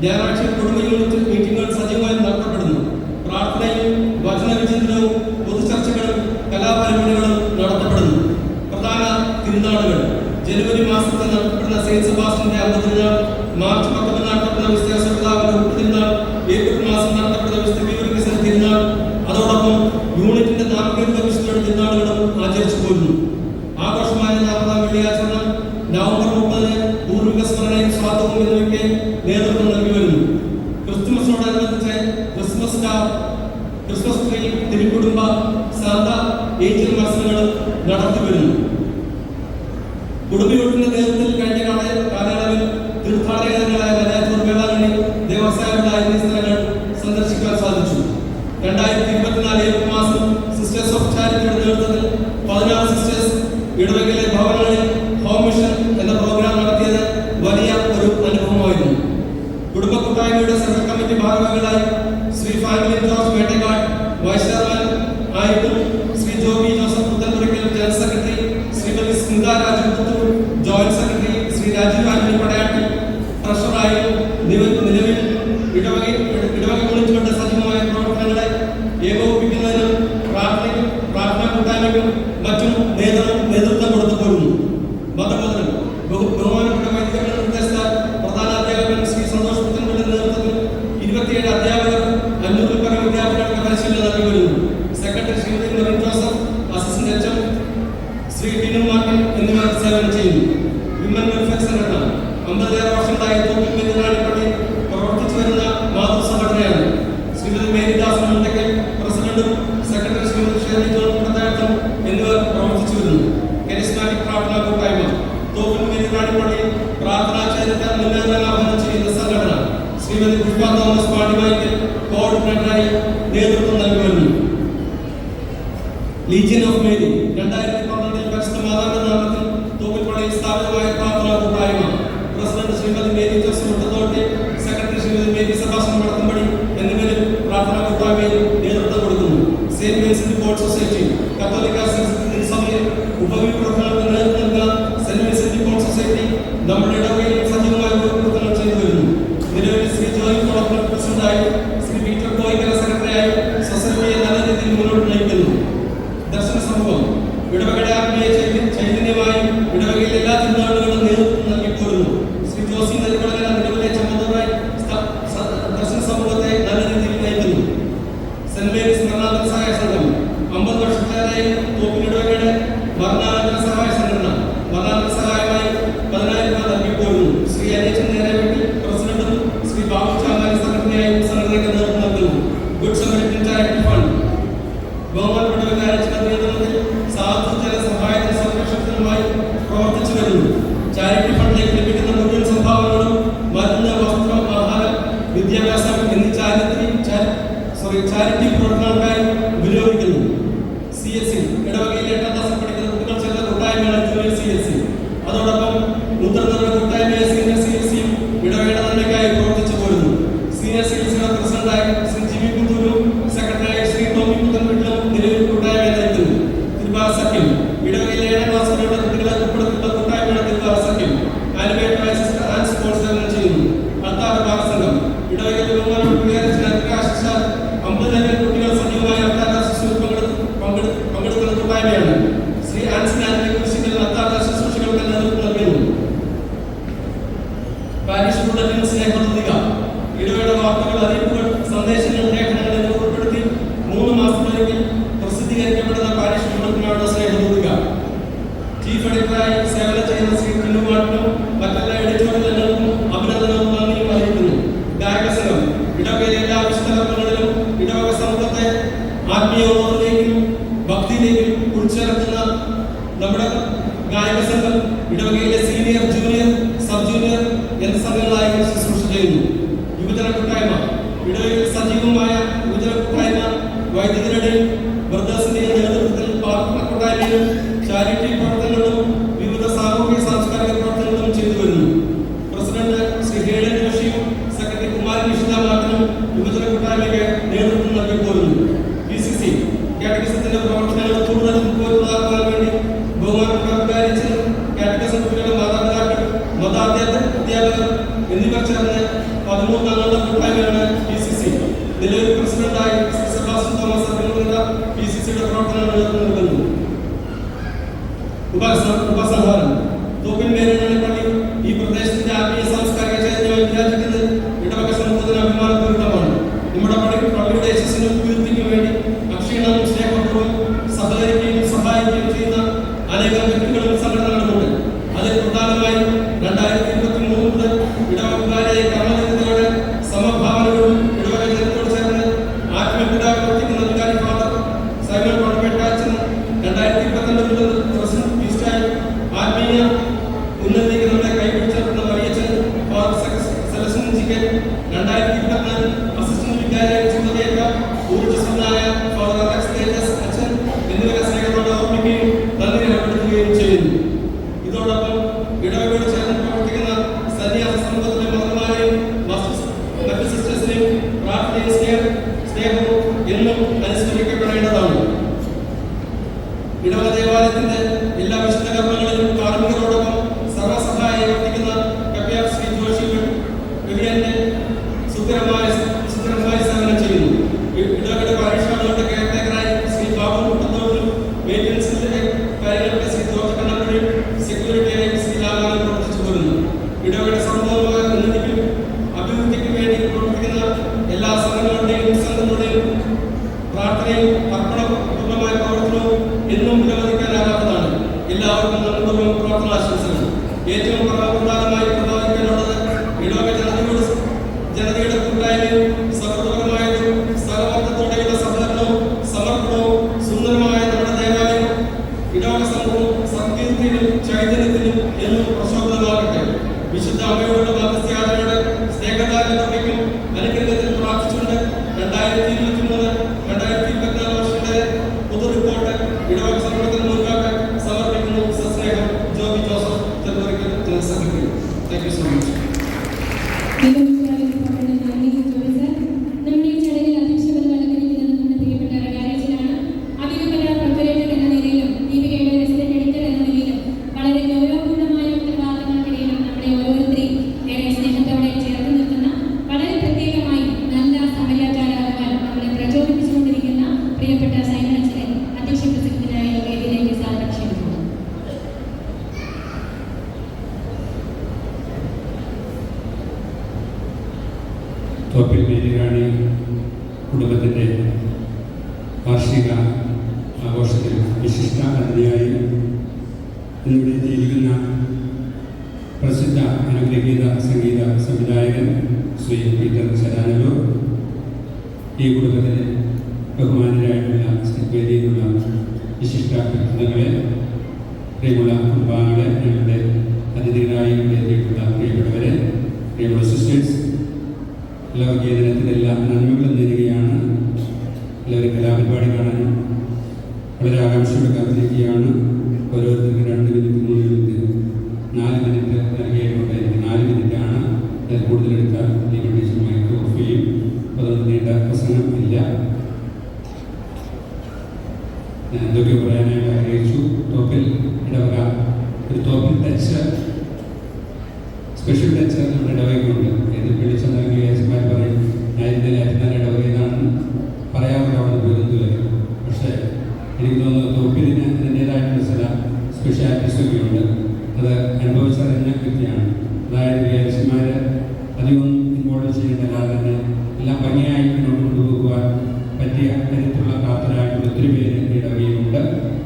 ഞായറാഴ്ച കുടുംബ യൂണിറ്റ് മീറ്റിംഗുകൾ സജീവമായി നടത്തപ്പെടുന്നു. പ്രാർത്ഥനയും വചനവിചിന്തനവും പൊതുചർച്ചകളും കലാപരിപാടികളും നടത്തപ്പെടുന്നു. പ്രധാന തിരുനാളുകൾ ജനുവരി മാസത്തിൽ നടത്തപ്പെടുന്ന സെയിന്റ് സെബാസ്റ്റ്യന്റെ അമ്പതിരുന്നാൾ, മാർച്ച് 19 നടത്തപ്പെടുന്ന വിശുദ്ധ പിതാവിന്റെ തിരുനാൾ, ഏപ്രിൽ മാസം നടത്തപ്പെടുന്ന വിശുദ്ധ ഗീവർഗീസിന്റെ തിരുനാൾ, അതോടൊപ്പം യൂണിറ്റിന്റെ നാമകരണ വിശുദ്ധയുടെ തിരുനാളുകളും ആചരിച്ചു പോരുന്നു. ആഘോഷമായ 40ാം വെള്ളിയാചരണം നവംബർ 30-ന് പൂർവിക സ്മരണയും സ്വാഗതവും എന്നിവയ്ക്ക് നേതൃത്വം നൽകി വരുന്നു. ക്രിസ്തുമസിനോടനുബന്ധിച്ച് ക്രിസ്മസ് സ്റ്റാർ, ക്രിസ്മസ് ട്രീ, തിരുക്കുടുംബ, സാന്ത ഏഞ്ചൽ മത്സരങ്ങളും നടത്തി വരുന്നു. കുടുംബയൂട്ടിന്റെ നേതൃത്വത്തിൽ കഴിഞ്ഞ കാലയളവിൽ തീർത്ഥാടകങ്ങളായ മലയാറ്റൂർ, വേളാങ്കണ്ണി, ദേവസായമുള്ള എന്നീ സ്ഥലങ്ങൾ സന്ദർശിക്കാൻ സാധിച്ചു. 2024 ഏപ്രിൽ മാസം സിസ്റ്റേഴ്സ് ഓഫ് ചാരിറ്റിയുടെ നേതൃത്വത്തിൽ 16 സിസ്റ്റേഴ്സ് ഇടവകയിലെ ഭവനങ്ങളിൽ ഹോം മിഷൻ എന്ന പ്രോഗ്രാം നടത്തിയത് വലിയ ഒരു അനുഭവമായിരുന്നു. കുടുംബ കൂട്ടായ്മയുടെ സെൻട്രൽ കമ്മിറ്റി ഭാരവാഹികളായി Shri family George Vettekkad vice chairman ആയിട്ടും, Shri Joby Joseph Puthenpurackal general secretary, Shrimati Smitha Rajaputhoor joint secretary, Shri Rajeev Antony Padayattil ട്രഷററായും നിലവിൽ ഇടവക യൂണിറ്റുകളുടെ സജീവമായ പ്രവർത്തനങ്ങളെ ഏകോപിപ്പിക്കുന്നതിനും പ്രാർത്ഥനാ കൂട്ടായ്മയ്ക്കും മറ്റും നേതൃത്വം കൊടുത്തു പോരുന്നു. മതബോധനം ബഹുമാനപ്പെട്ട വൈദികരുടെ നിർദ്ദേശ പ്രധാന അധ്യാപകൻ ശ്രീ സന്തോഷ് പുത്തൻപുരയുടെ നേതൃത്വത്തിൽ 27 അധ്യാപകർ 500-ൽ പരം വിദ്യാർത്ഥികൾക്ക് പരിശീലനം നൽകി വരുന്നു. Secretary Shrimati Merin Joseph, assistant HM Shri Tinu Martin എന്നിവർ സേവനം ചെയ്യുന്നു. വിമൻ വെൽഫെയർ സംഘടന 50 വർഷങ്ങളായി തോപ്പിൽ പ്രവർത്തിച്ചു വരുന്ന മാതൃ സംഘടനയാണ്. ശ്രീമതി മേരിദാസ് മുണ്ടക്കൽ പ്രസിഡന്റും സെക്രട്ടറി ശ്രീമതി ഷേർലി ജോൺ പ്രതാഴത്തും എന്നിവർ പ്രവർത്തിച്ചു വരുന്നു. കരിസ്മാറ്റിക് പ്രാർത്ഥനാ കൂട്ടായ്മ തോപ്പിൽ മേരിറാണിപ്പള്ളി പ്രാർത്ഥനാ ചരിത്ര മുന്നേറാഹ്വാനം ചെയ്യുന്ന സംഘടന ശ്രീമതി പുഷ്പ തോമസ് പാടിമായ്ക്കൽ കോർഡിനേറ്ററായി നേതൃത്വം നൽകി വരുന്നു. ലീജിയൻ ഓഫ് മേരി 2012 പരിശുദ്ധ മാതാവിന്റെ നാമത്തിൽ തോപ്പിൽപ്പള്ളിയിൽ സ്ഥാപിതമായ പ്രാർത്ഥനാ കൂട്ടായ്മ president Shrimati Mary Joseph Muttathotti, secretary Shrimati Mary Sebastian Vadakkampadi എന്നിവരും പ്രാർത്ഥനാ കൂട്ടായ്മയിൽ നേതൃത്വം കൊടുക്കുന്നു. സെന്റ് വിൻസെന്റ് പോൾ സൊസൈറ്റി കത്തോലിക്ക സഭയിൽ ഉപവിപ്രവർത്തനങ്ങൾക്ക് നേതൃത്വം നൽകുന്ന സെന്റ് വിൻസെന്റ് പോൾ സൊസൈറ്റി നമ്മുടെ ഇടവകയിൽ സജീവമായ പ്രവർത്തനങ്ങൾ ചെയ്തു വരുന്നു. നിലവിൽ ശ്രീ ജോയി പ്രവർത്തന പ്രസിഡന്റായി, ശ്രീ പീറ്റർ കോയിക്കര സെക്രട്ടറിയായി സൊസൈറ്റിയെ നല്ല രീതിയിൽ മുന്നോട്ട് നയിക്കുന്നു. ദർശന സമൂഹം ഇടവകയുടെ ആത്മീയ ചൈതന്യമായി ഇടവകയിൽ എല്ലാ തിരുനാളുകളും നേതൃത്വം നൽകിപ്പോരുന്നു. ശ്രീ ജോസി നരികളെ നിലവിലെ ചുമതലയായി ദർശന സമൂഹത്തെ നല്ല രീതിയിൽ നയിക്കുന്നു. സെന്റ് മേരീസ് മരണാനന്തര സഹായ സംഘം 50 വർഷത്തിലേറെ തോപ്പിനിടവകയുടെ മരണാനന്തര സഹായ സംഘടന മരണാനന്തര സഹായമായി 10,000 രൂപ നൽകിപ്പോരുന്നു. ശ്രീ അനേച്ചൻ നേരവീട്ടിൽ പ്രസിഡന്റും ശ്രീ ബാബു ചാമാരി സെക്രട്ടറിയായി സംഘടനയ്ക്ക് നേതൃത്വം നൽകുന്നു. ഗുഡ് സമരിറ്റൻ ചാരിറ്റി ഫണ്ട് ബഹുമാനപ്പെട്ട നേതൃത്വത്തിൽ സാധുജന സഹായത്തിന് സംരക്ഷണത്തിനുമായി പ്രവർത്തിച്ചു വരുന്നു. ചാരിറ്റി ഫണ്ടിലേക്ക് ലഭിക്കുന്ന മുഴുവൻ സംഭാവനകളും മരുന്ന്, വസ്ത്രം, ആഹാരം, വിദ്യാഭ്യാസം എന്നീ ചാരിറ്റി പ്രവർത്തനങ്ങൾക്കായി വിനിയോഗിക്കുന്നു. CSC ഇടവകയിൽ 8ാം ക്ലാസ്സിൽ പഠിക്കുന്ന കുട്ടികൾ ചേർന്ന കൂട്ടായ്മയാണ് ജൂനിയർ CSC. അതോടൊപ്പം മുതിർന്നവരുടെ കൂട്ടായ്മയായ സീനിയർ CSCയും ഇടവകയുടെ നന്മയ്ക്കായി പ്രവർത്തിച്ചു പോരുന്നു. സീനിയർ CSCയുടെ പ്രസിഡന്റായി ശ്രീ ജിമി പുത്തൂരും സെക്രട്ടറിയായി ശ്രീ ടോമി പുത്തൻവീട്ടിലും നിലവിൽ കൂട്ടായ്മ നയിക്കുന്നു. തിരുവാറ സഖ്യം ഇടവകയിലെ 7ാം ക്ലാസ്സിലുള്ള കുട്ടികളെ ഉൾപ്പെടുത്തിയുള്ള കൂട്ടായ്മയാണ് തിരുവാറ സഖ്യം. ആനിമേറ്റഡ് അസിസ്റ്റന്റ് ആൻഡ് സ്പോർട്സ് സേവനം ചെയ്യുന്നു. അത്താഴ ഭാഗസംഘം ഇടവകയിലെ ബഹുമാനപ്പെട്ട വികാരിച്ച 50,000 കുട്ടികൾ സജീവമായ അത്താഴ പങ്കെടുക്കുന്ന കൂട്ടായ്മയാണ്. ശ്രീ ആൻസി ആന്റണി കുരിശിക്കൽ അത്താഴ ശുശ്രൂഷകൾക്ക് നേതൃത്വം നൽകുന്നു. പാരിഷ് ബുള്ളറ്റിൻ സ്നേഹോദ്ദിക ഇടവേള വാർത്തകൾ, അറിയിപ്പുകൾ, സന്ദേശങ്ങൾ, ലേഖനങ്ങൾ എന്നിവ ഉൾപ്പെടുത്തി 3 മാസത്തിലൊരിക്കൽ പ്രസിദ്ധീകരിക്കപ്പെടുന്ന പാരിഷ് ബുള്ളറ്റിനാണ് സ്നേഹദൂതിക. ചീഫ് എഡിറ്ററായി സേവനം ചെയ്യുന്ന ശ്രീ ടിനുമാട്ടിനും മറ്റെല്ലാ എഡിറ്റോറിയലുകൾക്കും അഭിനന്ദനവും നന്ദിയും അറിയിക്കുന്നു. ഗായക സംഘം ഇടവകയിലെ എല്ലാ വിശുദ്ധകർമ്മങ്ങളിലും ഇടവക സമൂഹത്തെ ആത്മീയോന്നതിലേക്കും ഭക്തിയിലേക്കും കുറിച്ചിറക്കുന്ന നമ്മുടെ ഗായക സംഘം ഇടവകയിലെ സീനിയർ, ജൂനിയർ, സബ് ജൂനിയർ എന്ന സംഘങ്ങളായി ശുശ്രൂഷ ചെയ്യുന്നു. യുവജന കൂട്ടായ്മ ഇടവകയിൽ സജീവമായ യുവജന കൂട്ടായ്മ വൈദികരുടെയും ബ്രദേഴ്സിന്റെയും നേതൃത്വത്തിൽ പ്രാർത്ഥന കൂട്ടായ്മയും ചാരിറ്റി പ്രവർത്തനങ്ങളും വിവിധ സാമൂഹിക സാംസ്കാരിക പ്രവർത്തനങ്ങളും ചെയ്തു വരുന്നു. പ്രസിഡന്റ് ശ്രീ ഹേളൻ ജോഷിയും സെക്രട്ടറി കുമാരൻ വിഷ്ണുമാട്ടനും യുവജന കൂട്ടായ്മയ്ക്ക് നേതൃത്വം നൽകി പോരുന്നു. PCC കാറ്റഗിസത്തിന്റെ പ്രവർത്തനങ്ങൾ കൂടുതൽ മുമ്പോട്ടുണ്ടാക്കാൻ വേണ്ടി ബഹുമാനപ്പെട്ട വികാരിച്ച് കാറ്റഗിസം കുട്ടികളുടെ മാതാപിതാക്കൾ, അധ്യാപകർ എന്നിവർ ചേർന്ന് 13 അംഗങ്ങളുടെ കൂട്ടായ്മയാണ് PCC. നിലവിൽ പ്രസിഡന്റായി സെബാസ്റ്റ്യൻ തോമസ് അഭിനന്ദ PCCയുടെ പ്രവർത്തനങ്ങൾ നേതൃത്വം നൽകുന്നു. ഉപസംഹാരം തോപ്പിൻ മേരനപ്പള്ളി ഈ പ്രദേശത്തിന്റെ ആത്മീയ സാംസ്കാരിക ചൈതന്യമായി വിരാജിക്കുന്നത് ഇടവക സമൂഹത്തിന് അഭിമാനപൂരിതമാണ്. നമ്മുടെ പള്ളിയുടെ യശസ്സിനും കീർത്തിക്കും വേണ്ടി അക്ഷീണവും സ്നേഹപൂർവ്വം സഹകരിക്കുകയും സഹായിക്കുകയും ചെയ്യുന്ന അനേകം വ്യക്തികളും സംഘടനകളുമുണ്ട്. അതിൽ പ്രധാനമായും 2023 മുതൽ ഇടവകക്കാരെ കർമ്മനിരതയോടെ സമഭാവനകളും ഇടവക ജനത്തോട് ചേർന്ന് ആത്മീയപിതാവ് പ്രവർത്തിക്കുന്ന വികാരി ഫാദർ സൈമൺ പടപേട്ടാച്ചൻ 2022 മുതൽ പ്രസിഡന്റ് പീസ്റ്റായി ആത്മീയ ഉന്നതിക്ക് നമ്മളെ കൈപിടിച്ചിരുന്ന വലിയച്ഛൻ ഫാദർ സെലസ്റ്റിൻ ജിക്കൻ 2024 അസിസ്റ്റന്റ് വികാരിയായി ചുമതലയേറ്റ ഊർജ്ജസ്വനായ ഫാദർ അലക്സ് തേജസ് അച്ഛൻ എന്നിവരെ സ്നേഹത്തോടെ ഓർമ്മിക്കുകയും നന്ദി രേഖപ്പെടുത്തുകയും ചെയ്യുന്നു. ഇതോടൊപ്പം ഇടവകയോട് ചേർന്ന് പ്രവർത്തിക്കുന്ന സന്യാസ സമൂഹത്തിലെ മതന്മാരെയും മറ്റു സിസ്റ്റേഴ്സിനെയും പ്രാർത്ഥനയും സ്നേഹവും എന്നും അനുസ്മരിക്കപ്പെടേണ്ടതാണ്. ഇടവക ദേവാലയത്തിന്റെ എല്ലാ വിശുദ്ധ കർമ്മങ്ങളിലും കാർമ്മികരോടൊപ്പം സർവസഹായി പ്രവർത്തിക്കുന്ന കപ്യാർ ശ്രീ ജോഷി വിവിയന്റെ സുസ്ഥിരമായ സേവനം ചെയ്യുന്നു. ഇടവകയുടെ പാരിഷാകളുടെ കെയർടേക്കറായി ശ്രീ ബാബു മുട്ടത്തോടും മെയിൻ്റനൻസിന്റെ കാര്യങ്ങളുടെ ശ്രീ ജോർജ് കണ്ണപ്പുഴയും സെക്യൂരിറ്റിയായി ശ്രീ ലാലാനും പ്രവർത്തിച്ചു പോരുന്നു. ഇടവകയുടെ സമൂഹമായ ഉന്നതിക്കും അഭിവൃദ്ധിക്കും വേണ്ടി പ്രവർത്തിക്കുന്ന എല്ലാ സംഘങ്ങളുടെയും പ്രാർത്ഥനയും അർപ്പണപൂർണ്ണമായ പ്രവർത്തനവും എന്നും വിലമതിക്കാനാകാത്തതാണ്. എല്ലാവർക്കും നന്ദിപൂർവ്വം പ്രാർത്ഥനാശംസകൾ. ഏറ്റവും പ്രധാനമായി പ്രധാനിക്കാനുള്ളത് ഇടവക ജനതയുടെ കൂട്ടായ്മയും സൗഹൃദപരമായതും സഹവർത്തത്തോടെയുള്ള സഹകരണവും സമർപ്പണവും സുന്ദരമായ നമ്മുടെ ദേവാലയം ഇടവക സമൂഹവും സങ്കീർത്തിയിലും ചൈതന്യത്തിലും എന്നും പ്രശോഭനമാകട്ടെ. വിശുദ്ധ അമ്മയോടുള്ള മധ്യസ്ഥയാത്രയുടെ സ്നേഹദാനത്തിനും അനുഗ്രഹത്തിൽ പ്രാർത്ഥിച്ചുകൊണ്ട് 2023-2024 വർഷത്തെ പൊതു റിപ്പോർട്ട് ഇടവക സമൂഹത്തിന് മുൻപാകെ സമർപ്പിക്കുന്നു. സസ്നേഹം, Joby Joseph, Cherupurackal general secretary. Thank you so much. Thoppil Maryrani കുടുംബത്തിൻ്റെ വാർഷിക ആഘോഷത്തിൽ വിശിഷ്ട അതിഥിയായി ഇന്നിവിടെ എത്തിയിരിക്കുന്ന പ്രസിദ്ധ അനുഗ്രഹീത സംഗീത സംവിധായകൻ ശ്രീ പീറ്റർ ശരാനല്ലൂർ, ഈ കുടുംബത്തിലെ ബഹുമാനരായിട്ടുള്ള വേദിയിലുള്ള വിശിഷ്ട വ്യക്തിത്വങ്ങളെ, പ്രിയമുള്ള കുടുംബാംഗങ്ങളെ, ഞങ്ങളുടെ അതിഥികളായി എത്തിയിട്ടുള്ള പ്രിയപ്പെട്ടവരെ, പ്രിയമുള്ള സിസ്റ്റേഴ്സ്, എല്ലാവർക്കും ഈ ദിനത്തിൽ എല്ലാ നന്മകളും നേരുകയാണ്. എല്ലാവരും കലാപരിപാടി കാണാൻ വളരെ ആകാംക്ഷയോടെ കാത്തിരിക്കുകയാണ്. ഓരോരുത്തർക്ക് 2 മിനിറ്റ് 3 മിനിറ്റ് 4 മിനിറ്റ് നൽകിയിട്ടുണ്ടായിരിക്കും. 4 മിനിറ്റാണ്. അതിൽ കൂടുതലെടുത്താൽ ടീച്ചർ മൈക്ക് ഓഫ് ചെയ്യും. അതുകൊണ്ട് നീണ്ട പ്രസംഗം ഇല്ല. ഞാൻ എന്തൊക്കെ പറയാനായിട്ട് ആഗ്രഹിച്ചു. തോപ്പിൽ ഇടവക ഒരു തോപ്പിൽ ടച്ച്, സ്പെഷ്യൽ ടച്ച് നമ്മുടെ ഇടവകയുണ്ട്. ഏത് വിളിച്ചു നൽകിയ യേശുമാർ പറയും ഞാൻ ഇതിൻ്റെ ഇടവക ഇതാണെന്ന് പറയാറുണ്ട്. അവിടെ ബന്ധുവില്ല. പക്ഷേ എനിക്ക് തോന്നുന്നു തോപ്പിലിന് അതിൻ്റേതായിട്ടുള്ള ചില സ്പെഷ്യാലിറ്റീസൊക്കെ ഉണ്ട്. അത് അനുഭവിച്ചറിഞ്ഞ വ്യക്തിയാണ്. അതായത് യേശുമാർ അധികം ഇൻവോൾവ് ചെയ്യേണ്ടല്ലാതെ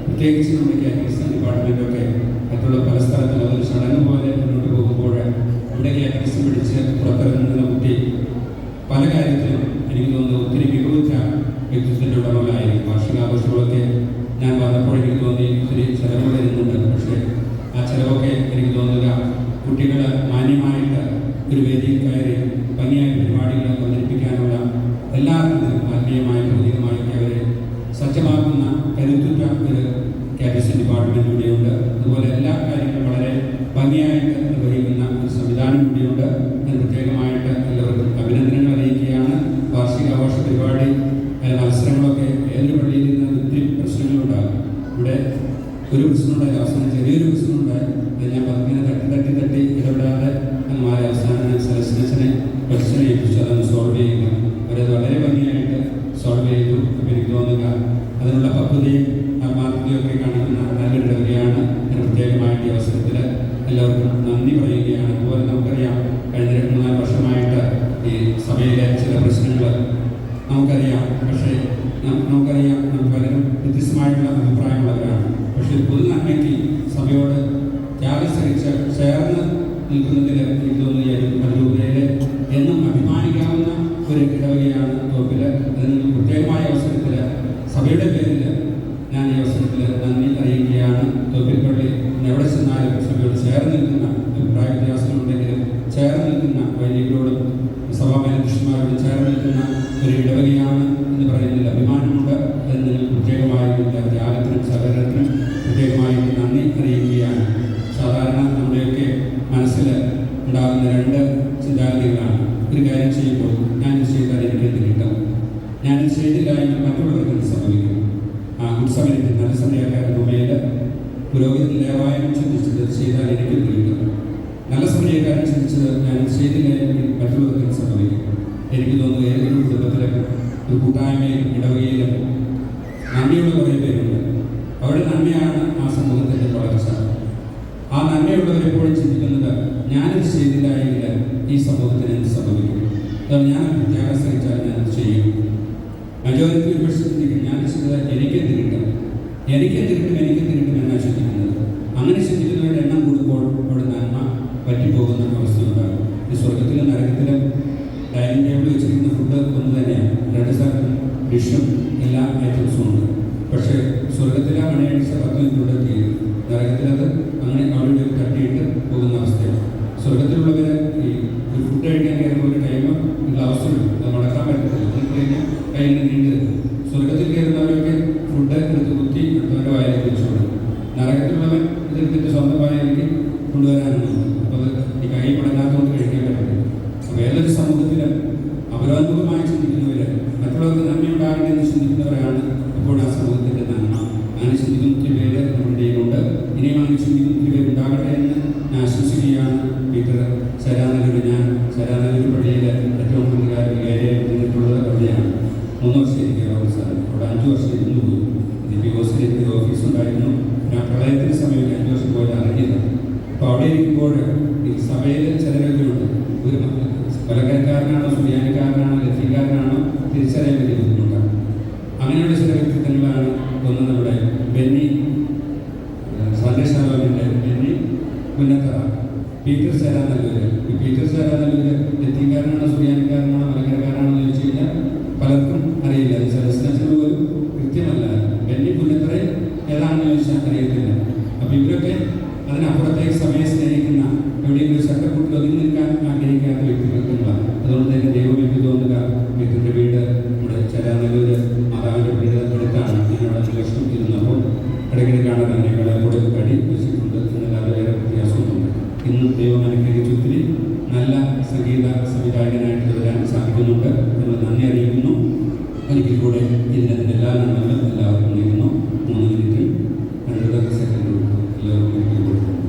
പ്രത്യേകിച്ച് നമ്മുടെ കാറ്റഗറിസം ഡിപ്പാർട്ട്മെൻറ്റൊക്കെ മറ്റുള്ള പല സ്ഥലത്തും അതൊരു ചടങ്ങ് പോലെ മുന്നോട്ട് പോകുമ്പോൾ നമ്മുടെ കാറ്റഗറിസം പിടിച്ച് പുറത്തിറങ്ങുന്ന കുട്ടി പല കാര്യത്തിലും എനിക്ക് തോന്നുന്നു ഒത്തിരി മികവുറ്റ വ്യക്തിത്വത്തിൻ്റെ ഉടമകളായിരിക്കും. വാർഷികാഘോഷങ്ങളൊക്കെ ഞാൻ വന്നപ്പോൾ എനിക്ക് തോന്നി ഒത്തിരി ചിലവുകൾ ഇരുന്നുണ്ട്. പക്ഷേ ആ ചിലവൊക്കെ എനിക്ക് തോന്നുക കുട്ടികൾ മാന്യമായിട്ട് ഒരു വേദിയിൽ കയറി ഭംഗിയായ പരിപാടികൾ അവതരിപ്പിക്കാനുള്ള എല്ലാ ആത്മീയമായ ഭൗതികമായൊക്കെ അവരെ സജ്ജമാക്കുന്ന കരുത്തുറ്റ ഒരു കാറ്റഗറിസം ഡിപ്പാർട്ട്മെൻറ്റ് കൂടിയുണ്ട്. അതുപോലെ എല്ലാ കാര്യങ്ങളും വളരെ ഭംഗിയായിട്ട് നിർവഹിക്കുന്ന ഒരു സംവിധാനം കൂടിയുണ്ട്. ഞാൻ പ്രത്യേകമായിട്ട് എല്ലാവർക്കും അഭിനന്ദനങ്ങൾ അറിയിക്കുകയാണ്. വാർഷികാഘോഷ പരിപാടി മത്സരങ്ങളൊക്കെ ഏതൊരു പള്ളിയിൽ നിന്ന് ഒത്തിരി പ്രശ്നങ്ങളുണ്ടാകും. ഇവിടെ ഒരു പ്രശ്നമുണ്ടായി, അവസാനം ചെറിയൊരു പ്രശ്നമുണ്ടായി. അത് ഞാൻ പതിനെ തട്ടി ഇടപെടാതെ മാറി അവസാനം ഞാൻ സെലക്ഷനെ ക്വസ്റ്റ്യൻ ഏൽപ്പിച്ചു അതൊന്ന് സോൾവ് ചെയ്യുക. അവരത് വളരെ ഭംഗിയായിട്ട് സോൾവ് ചെയ്തു. അപ്പോൾ എനിക്ക് തോന്നുക അതിനുള്ള പക്വതയും ആത്മാർത്ഥതയൊക്കെ കാണിക്കുന്ന നല്ലൊരു ഇടവകയാണ്. ഞാൻ പ്രത്യേകമായിട്ട് ഈ അവസരത്തിൽ എല്ലാവർക്കും നന്ദി പറയുകയാണ്. അതുപോലെ നമുക്കറിയാം കഴിഞ്ഞ 2-4 വർഷമായിട്ട് ഈ സഭയിലെ ചില പ്രശ്നങ്ങൾ നമുക്കറിയാം. പക്ഷേ നമുക്കറിയാം നമുക്ക് പലരും വ്യത്യസ്തമായിട്ടുള്ള അഭിപ്രായമുള്ളവരാണ്. പക്ഷേ പൊതു നന്മയ്ക്ക് സഭയോട് ത്യാഗം സഹിച്ച് ചേർന്ന് നിൽക്കുന്നതിൽ എനിക്ക് തോന്നുന്നു അതിലൂടെ എന്നും അഭിമാനിക്കാവുന്ന ഒരു ഇടവകയാണ് തോപ്പിൽ. അതിന് പ്രത്യേകമായ അവസരത്തിൽ സഭയുടെ പേരിൽ ഞാൻ ഈ അവസരത്തിൽ നന്ദി അറിയിക്കുകയാണ്. തോപ്പിൽ പള്ളി എവിടെ ചെന്നാലും സഭയോട് ചേർന്ന് നിൽക്കുന്ന അഭിപ്രായ വ്യത്യാസങ്ങളുണ്ടെങ്കിലും ചേർന്ന് നിൽക്കുന്ന വൈദികരോടും സഭാമേലധ്യക്ഷന്മാരോടും ചേർന്ന് നിൽക്കുന്ന ഒരു ഇടവകയാണ് എന്ന് പറയുന്നതിൽ അഭിമാനമുണ്ട്. അതിന് നിങ്ങൾ പ്രത്യേകമായ ത്യാഗത്തിനും സഹകരണത്തിനും പ്രത്യേകമായി നന്ദി അറിയിക്കുകയാണ്. സാധാരണ നമ്മുടെയൊക്കെ മനസ്സിൽ ഉണ്ടാകുന്ന 2 ചിന്താഗതികളാണ്. ഒരു കാര്യം ചെയ്യുമ്പോൾ ഞാനിത് ചെയ്താൽ എനിക്ക് എന്ത് കിട്ടും, ഞാനിത് ചെയ്തില്ല എങ്കിൽ മറ്റുള്ളവർക്ക് എന്ത് സംഭവിക്കും. ഗുഡ് സമയത്ത് നല്ല സമയക്കാരൻ ഉമയിൽ പുരോഹിതൻ ദേവാലയം ചിന്തിച്ചത് ചെയ്താൽ എനിക്ക് എന്ത് കിട്ടും. നല്ല സമയക്കാരൻ ചിന്തിച്ചത് ഞാനിത് ചെയ്തില്ല എങ്കിൽ മറ്റുള്ളവർക്ക് എന്ത് സംഭവിക്കും. എനിക്ക് തോന്നുന്നു ഏതൊരു കുടുംബത്തിലും ഒരു കൂട്ടായ്മയിലും ഇടവകയിലും നന്ദിയുള്ള കുറേ പേരുണ്ട്. അവിടെ നന്മയാണ് ആ സമൂഹത്തിൻ്റെ വളർച്ച. ആ നന്മയുള്ളവരെപ്പോഴും ചിന്തിക്കുന്നത് ഞാനിത് ചെയ്തില്ല എങ്കിൽ ഈ സമൂഹത്തിന് എന്ത് സംഭവിക്കും. അതാണ് ഞാൻ ത്യാഗം സഹിച്ചാൽ ഞാനത് ചെയ്യും. മജോറിറ്റി ഒരു പക്ഷേ ചിന്തിക്കും ഞാൻ ചെയ്താൽ എനിക്കെന്ത് കിട്ടും എന്നാണ് ചിന്തിക്കുന്നത്. അങ്ങനെ ചിന്തിക്കുന്നവരുടെ എണ്ണം കൂടുമ്പോൾ അവിടെ നന്മ പറ്റിപ്പോകുന്ന അവസ്ഥയുണ്ടാകും. ഈ സ്വർഗത്തിലും നരകത്തിലും ഡൈനിങ് ടേബിൾ വെച്ചിരിക്കുന്ന ഫുഡ് ഒന്ന് തന്നെയാണ്. 2 സ്ഥലത്തും ഡിഷും എല്ലാ ഐറ്റംസും ഉണ്ട്. പക്ഷേ സ്വർഗത്തിലെ മണിയടിച്ച 10 മിനിറ്റ് തീരും. നരകത്തിലത് അങ്ങനെ അവിടെ തട്ടിയിട്ട് പോകുന്ന അവസ്ഥയാണ്. സ്വർഗത്തിലുള്ളവർ ഈ ഒരു ഫുഡ് കഴിക്കാൻ കയറുമ്പോൾ ഒരു ടൈം ഉള്ള അവസ്ഥയുണ്ട്. അത് മടക്കാൻ പറ്റത്തില്ല. അത് കഴിഞ്ഞാൽ കയ്യിൽ നീണ്ടു. സ്വർഗത്തിൽ കയറുന്നവരൊക്കെ ഫുഡ് എടുത്ത് കുത്തി അടുത്തവരുടെ വായിലേക്ക് വെച്ചുകൊടുക്കും. നരകത്തിലുള്ളവൻ ഇതെടുത്തിട്ട് സ്വന്തം വായിലേക്ക് കൊണ്ടുവരാനുണ്ട്. അപ്പോൾ അത് ഈ കൈ പടങ്ങാത്തതുകൊണ്ട് കഴിക്കാൻ പറ്റില്ല. അപ്പോൾ ഏതൊരു സമൂഹത്തിലും അപരാധമായി ചിന്തിക്കുന്നവർ മറ്റുള്ളവർക്ക് നന്മയുണ്ടാകട്ടെ എന്ന് ചിന്തിക്കുന്നവരാണ് അപ്പോൾ ആ സമൂഹത്തിൻ്റെ നന്മ. അങ്ങനെ ചിന്തിക്കുന്ന ഒത്തിരി പേര് നമ്മുടെ ഇടയിലുണ്ട്. ഇനിയും അങ്ങനെ ചിന്തിക്കുന്ന ഒത്തിരി പേര് ഉണ്ടാകട്ടെ എന്ന് ഞാൻ ആശംസിക്കുകയാണ്. പീറ്റർ ചരാനല്ലൂർ, ഞാൻ ചരാനല്ലൂർ പള്ളിയിൽ ഏറ്റവും കൂടുതൽ വികാരിയായി നിന്നിട്ടുള്ളത് അവിടെയാണ്. 3 വർഷം എനിക്ക് അവസാനം അവിടെ 5 വർഷം ഇരുന്നു പോയി. ഇത് ഓഫീസ് ഉണ്ടായിരുന്നു. ഞാൻ പ്രളയത്തിൻ്റെ സമയത്ത് 5 വർഷം പോയത് അറിയില്ല. അപ്പോൾ അവിടെ ഇരിക്കുമ്പോൾ ഈ സഭയിൽ ചിലരൊക്കെയുണ്ട്. ഒരു കൊലക്കാരനാണോ, സുറിയാനിക്കാരനാണോ, ലത്തീൻകാരനാണോ തിരിച്ചറിയാൻ വലിയ ബുദ്ധിമുട്ടാണ്. അങ്ങനെയുള്ള ചില വ്യക്തിത്വങ്ങളാണ് ഒന്ന് നമ്മുടെ ബെന്നി സന്ദേശാലോചിൻ്റെ ബെന്നി പുന്നത്തറ, പീറ്റർ ചേരാനല്ലൂർ. ഈ പീറ്റർ ചേരാനല്ലൂർ ലത്തീൻകാരനാണോ, സുറിയാനിക്കാരനാണോ, മലക്കരക്കാരനാണോ എന്ന് ചോദിച്ചു കഴിഞ്ഞാൽ പലർക്കും അറിയില്ല. ഈ സെലസ്റ്റിനു പോലും കൃത്യമല്ല. ബെന്നി പുന്നത്തറ ഏതാണെന്ന് ചോദിച്ചാൽ അറിയത്തില്ല. അപ്പോൾ ഇവരൊക്കെ അതിനപ്പുറത്തേക്ക് സഭയെ സ്നേഹിക്കുന്ന, എവിടെയെങ്കിലും ചട്ടക്കൂട്ടിൽ ഒതുങ്ങി നിൽക്കാൻ ആഗ്രഹിക്കാത്ത വ്യക്തിത്വങ്ങളാണ്. അതുകൊണ്ട് തന്നെ ദൈവം എനിക്ക് തോന്നുക പീറ്ററിൻ്റെ വീട് നമ്മുടെ ചേരാനല്ലൂർ മാതാവിൻ്റെ വീട് അടുത്താണ്. ഞാനവിടെ ലക്ഷം ഇരുന്നപ്പോൾ ഇടയ്ക്കിടെ കാണാൻ തന്നെ കൂടെ കടി വെച്ചിട്ടുണ്ട്. എന്നല്ലാതെ വേറെ വ്യത്യാസമൊന്നുമില്ല. ഇന്നും ദൈവം അനുഗ്രഹിച്ച് ഒത്തിരി നല്ല സംഗീത സംവിധായകനായിട്ട് വരാൻ സാധിക്കുന്നുണ്ട്. നമ്മൾ നന്ദി അറിയിക്കുന്നു. ഒരിക്കൽ കൂടെ ഇതിനകത്തിൻ്റെ എല്ലാ നന്മകളും എല്ലാവർക്കും നേരുന്നു. 3 മിനിറ്റ് 20 സെക്കൻഡ് എല്ലാവർക്കും ഒരിക്കൽ കൊടുക്കുന്നു.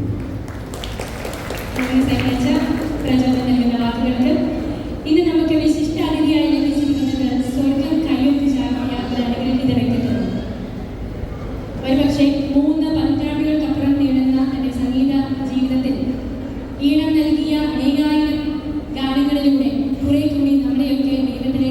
ഇന്ന് നമുക്ക് വിശിഷ്ട അതിഥിയായി ലഭിച്ചിരിക്കുന്നത് സ്വർഗം കയ്യൊപ്പ് ചാർത്തിയ ഒരു അനുഗ്രഹീത വ്യക്തിത്വം. ഒരുപക്ഷെ 3 പതിറ്റാണ്ടുകൾക്കപ്പുറം നീളുന്ന തന്റെ സംഗീത ജീവിതത്തിൽ ഈണം നൽകിയ അനേകായിരം ഗാനങ്ങളിലൂടെ കുറെ കൂടി നമ്മുടെയൊക്കെ ദൈവത്തിന്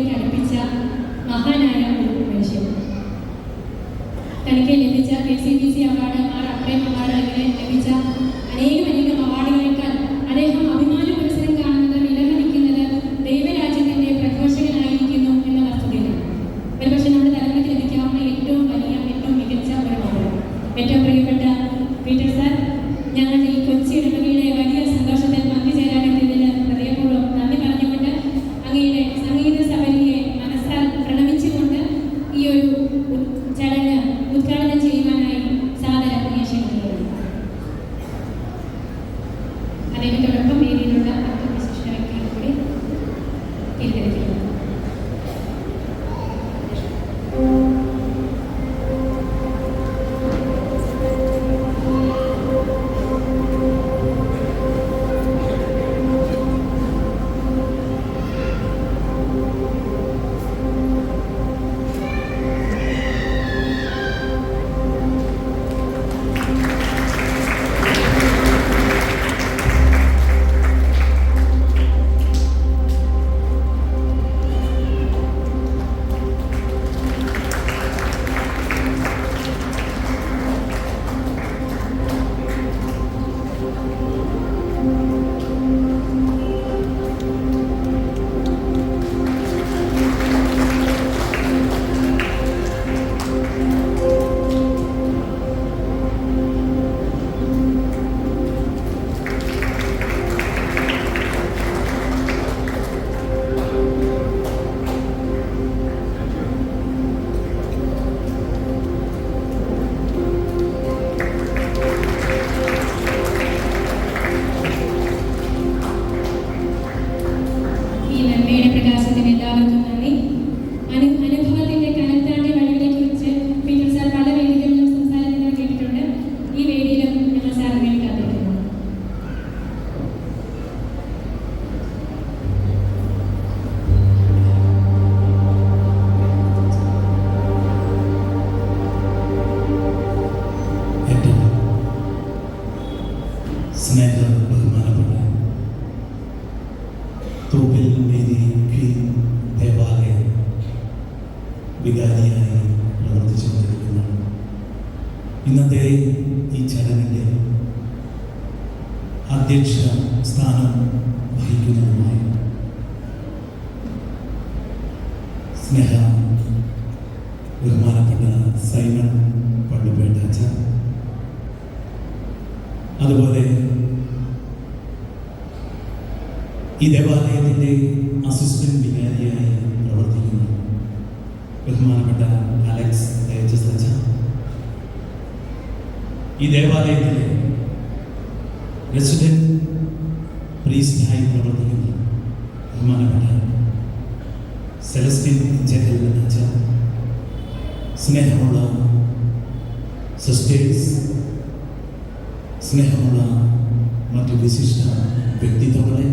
തോപ്പിൽ മേരി ക്വീൻ ദേവാലയ വികാരിയായി പ്രവർത്തിച്ചുകൊണ്ടിരിക്കുന്ന ഇന്നത്തെ ഈ ചടങ്ങിൻ്റെ അധ്യക്ഷ സ്ഥാനം വഹിക്കുന്നതുമായ സ്നേഹ ബഹുമാനപ്പെട്ട സൈമൺ പള്ളിപ്പേട്ട അച്ഛൻ, അതുപോലെ ഈ ദേവാലയത്തിൻ്റെ അസിസ്റ്റന്റ് വികാരിയായി പ്രവർത്തിക്കുന്ന ബഹുമാനപ്പെട്ട അലക്സ് തേജസ് അച്ഛൻ, ഈ ദേവാലയത്തിലെ റെസിഡന്റ് പ്രീസ്റ്റായി പ്രവർത്തിക്കുന്ന ബഹുമാനപ്പെട്ട സെലസ്റ്റിൻ ജഗൽ അച്ഛൻ, സ്നേഹമുള്ള സിസ്റ്റേഴ്സ്, സ്നേഹമുള്ള മറ്റു വിശിഷ്ട വ്യക്തിത്വങ്ങളെ,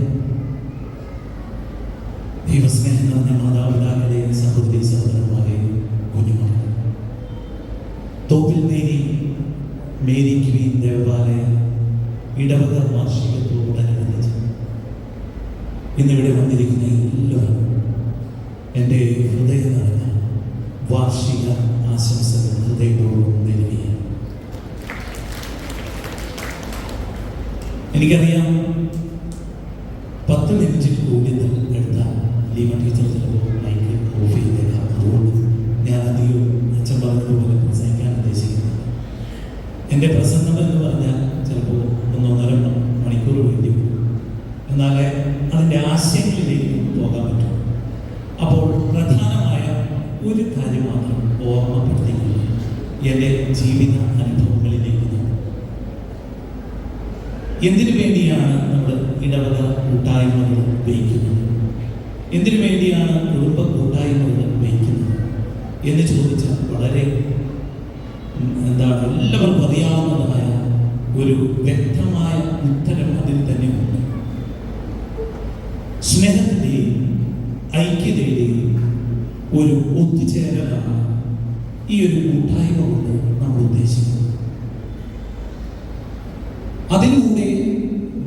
ദൈവസ്നേഹം നിറഞ്ഞ മാതാപിതാക്കളെ, സഹോദരി സഹോദരന്മാരെ, കുഞ്ഞുമക്കളെ, തോപ്പിൽ മേരി ക്വീൻ ദേവാലയ ഇടവക വാർഷികത്തോടനുബന്ധിച്ച് ഇന്നിവിടെ വന്നിരിക്കുന്ന എല്ലാവരും എൻ്റെ ഹൃദയം നിറഞ്ഞ വാർഷിക ആശംസകൾ ഹൃദയപൂർവ്വം നേരുകയാണ്. എനിക്കറിയാം 10 മിനിറ്റിൽ കൂടുതൽ എടുത്താൽ ലീമ ടീച്ചർ ചിലപ്പോൾ മൈക്ക് ഓഫ് ചെയ്തേക്കാം. അതുകൊണ്ട് ഞാൻ അധികം അച്ഛൻ പറഞ്ഞതുപോലെ പ്രസംഗിക്കാൻ ഉദ്ദേശിക്കുന്നത് എൻ്റെ പ്രസംഗം എന്ന് പറഞ്ഞാൽ ചിലപ്പോൾ 1.5 മണിക്കൂർ വേണ്ടി വരും. എന്നാലേ അതിൻ്റെ ആശയങ്ങളിലേക്ക് പോകാൻ പറ്റും. അപ്പോൾ പ്രധാനമായ ഒരു കാര്യം മാത്രം ഓർമ്മപ്പെടുത്തിക്കൊണ്ട് എൻ്റെ ജീവിത അനുഭവങ്ങളിലേക്ക് എന്തിനു വേണ്ടിയാണ് നമ്മൾ ഇടവക കൂട്ടായ്മകൾ വഹിക്കുന്നത്, എന്തിനു വേണ്ടിയാണ് കുടുംബ കൂട്ടായ്മകൾ വഹിക്കുന്നത് എന്ന് ചോദിച്ചാൽ വളരെ എല്ലാവർക്കും അറിയാവുന്നതായ ഒരു വ്യക്തമായ ഉത്തരം അതിൽ തന്നെ ഉണ്ട്. സ്നേഹത്തിൻ്റെയും ഐക്യതയുടെയും ഒരു ഒത്തുചേരലാണ് ഈ ഒരു കൂട്ടായ്മ കൊണ്ട് നമ്മൾ ഉദ്ദേശിക്കുന്നത്. അതിലൂടെ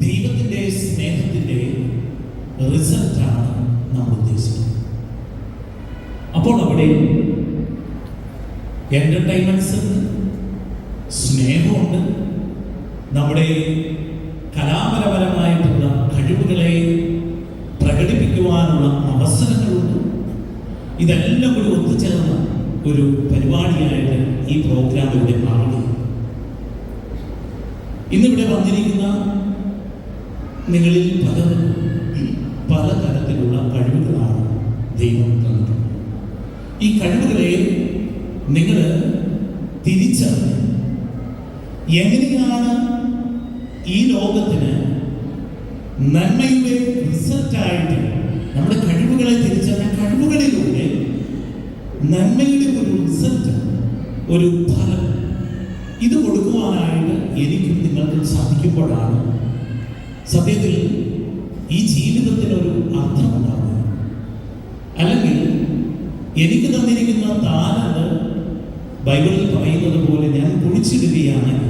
ദൈവത്തിൻ്റെ സ്നേഹത്തിൻ്റെ റിസൾട്ടാണ് നമ്മൾ ഉദ്ദേശിക്കുന്നത്. അപ്പോൾ അവിടെ എൻ്റർടൈൻമെൻറ്റ്സ് ഉണ്ട്, സ്നേഹമുണ്ട്, നമ്മുടെ കലാപരമായിട്ടുള്ള കഴിവുകളെ പ്രകടിപ്പിക്കുവാനുള്ള അവസരങ്ങളുണ്ട്. ഇതെല്ലാം കൂടി ഒത്തുചേർന്ന ഒരു പരിപാടിയായിട്ട് ഈ പ്രോഗ്രാമിലൂടെ മാറുകയാണ്. ഇന്നിവിടെ വന്നിരിക്കുന്ന നിങ്ങളിൽ പല തരത്തിലുള്ള കഴിവുകളാണ് ദൈവം തന്നിട്ടുള്ളത്. ഈ കഴിവുകളെ നിങ്ങൾ തിരിച്ചറിഞ്ഞ് എങ്ങനെയാണ് ഈ ലോകത്തിന് നന്മയുടെ റിസൾട്ടായിട്ട് നമ്മുടെ കഴിവുകളെ തിരിച്ചറിഞ്ഞ കഴിവുകളിലൂടെ നന്മയുടെ ഒരു റിസൾട്ട്, ഒരു ഫലം ഇത് കൊടുക്കുവാനായിട്ട് എനിക്കും നിങ്ങൾക്കും സാധിക്കുമ്പോഴാണ് സത്യത്തിൽ ഈ ജീവിതത്തിനൊരു അർത്ഥമുണ്ടാകുന്നത്. അല്ലെങ്കിൽ എനിക്ക് തന്നിരിക്കുന്ന താലന്ത് ബൈബിളിൽ പറയുന്നത് പോലെ ഞാൻ കുഴിച്ചിടുകയാണെങ്കിൽ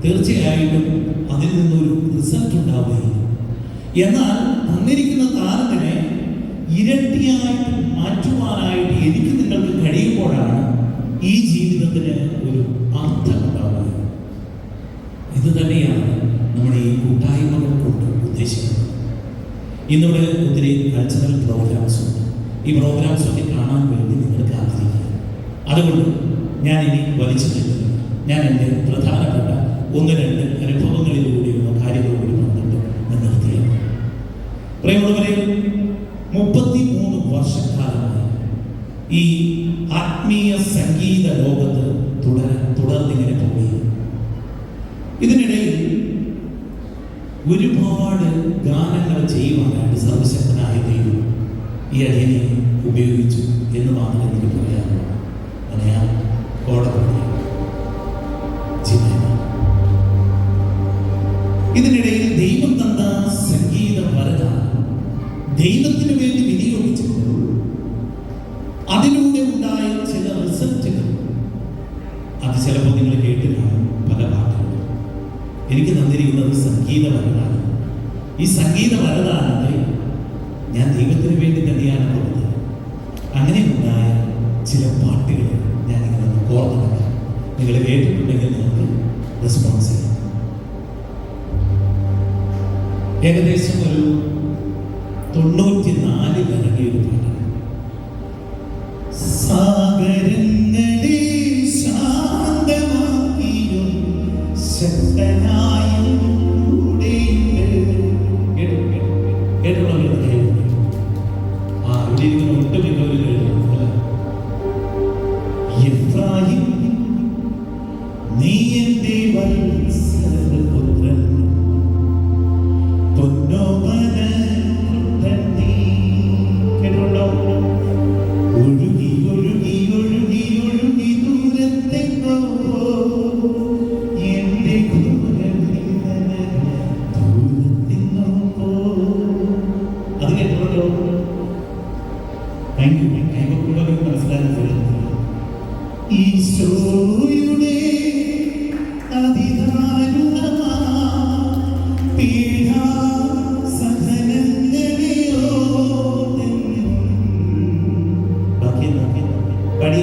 തീർച്ചയായിട്ടും അതിൽ നിന്നൊരു റിസൾട്ട് ഉണ്ടാവുകയില്ല. എന്നാൽ തന്നിരിക്കുന്ന താലന്തിനെ ഇരട്ടിയായിട്ട് മാറ്റുവാനായിട്ട് എനിക്ക് നിങ്ങൾക്ക് കഴിയുമ്പോഴാണ് ഈ ജീവിതത്തിന് ഒരു അർത്ഥമുണ്ടാവുക. ഇത് തന്നെയാണ് നമ്മുടെ ഈ കൂട്ടായ്മകൾ കൊണ്ട് ഉദ്ദേശിക്കുന്നത്. ഇന്നിവിടെ ഒത്തിരി കൾച്ചറൽ പ്രോഗ്രാംസ് ഉണ്ട്. ഈ പ്രോഗ്രാംസ് ഒക്കെ കാണാൻ വേണ്ടി നിങ്ങൾ കാത്തിരിക്കുക. അതുകൊണ്ട് ഞാൻ ഇനി വലിച്ചു നിൽക്കുന്നത് ഞാൻ എൻ്റെ പ്രധാനപ്പെട്ട 1-2 അനുഭവങ്ങളിലൂടെയുള്ള കാര്യങ്ങൾ കൂടി പറഞ്ഞിട്ട് ഞാൻ നിർത്തുകയാണ്. പ്രിയമുള്ളവരെ, 33 വർഷക്കാലമായി ഈ ആത്മീയ സംഗീത ലോകത്ത് തുടർന്നിങ്ങനെ പോവുകയാണ്. ഇതിനിടയിൽ ഒരുപാട് ഗാനങ്ങൾ ചെയ്യുവാനായിട്ട് സർവശക്തനായ ദൈവം ഈ അടിയനെ ഉപയോഗിച്ചു എന്ന് മാത്രമേ എനിക്ക് പറയാനുള്ളൂ. ഞാൻ കോടതി ഇതിനിടയിൽ ദൈവം തന്ന സംഗീത വരദാനം ദൈവത്തിന് വേണ്ടി വിനിയോഗിച്ചപ്പോൾ അതിലൂടെ ഉണ്ടായ ചില റിസൾട്ടുകൾ അത് ചിലപ്പോൾ നിങ്ങൾ കേട്ട് കാണും. പല പാട്ടുകൾ എനിക്ക് തന്നിരിക്കുന്നത് സംഗീത വരദാനം. ഈ സംഗീത വരദാനത്തെ ഞാൻ ദൈവത്തിന് വേണ്ടി തന്നെയാണ് കൊടുത്തത്. അങ്ങനെ ഉണ്ടായ ചില പാട്ടുകൾ ഞാനിങ്ങനെ ഒന്ന് കോർത്തിട്ടുണ്ട്. നിങ്ങൾ കേട്ടിട്ടുണ്ടെങ്കിൽ നിങ്ങൾക്ക് റെസ്പോൺസ് ചെയ്യാം. ഏകദേശം ഒരു 94 ഇറങ്ങിയ ഒരു പാട്ട്. സാഗരങ്ങളെ ശാന്തമാക്കിയും ശക്തനായും കേട്ടുള്ളവരുടെ കഴിവുണ്ട്. ആ ഇവിടെ ഇരിക്കുന്ന ഒട്ടുമിക്കവർ കഴിവുണ്ട്. എഫ്രായിം നീ എൻ്റെ വത്സരപുത്രൻ, പൊന്നോമന നീ. കേട്ടുണ്ടോ? ഒഴുകി ഒഴുകി ഒഴുകി ഒഴുകി ദൂരത്തെങ്ങോ എൻ്റെ ദൂരത്തെങ്ങോ. അത് കേട്ടുണ്ടോ? Thank you. കൈവക്കുള്ള മനസ്സിലാക്കുന്നത് ഈശോയുടെ അതിദാരുണമാ പീഡാസഹനങ്ങളെയോ ബാക്കി പടി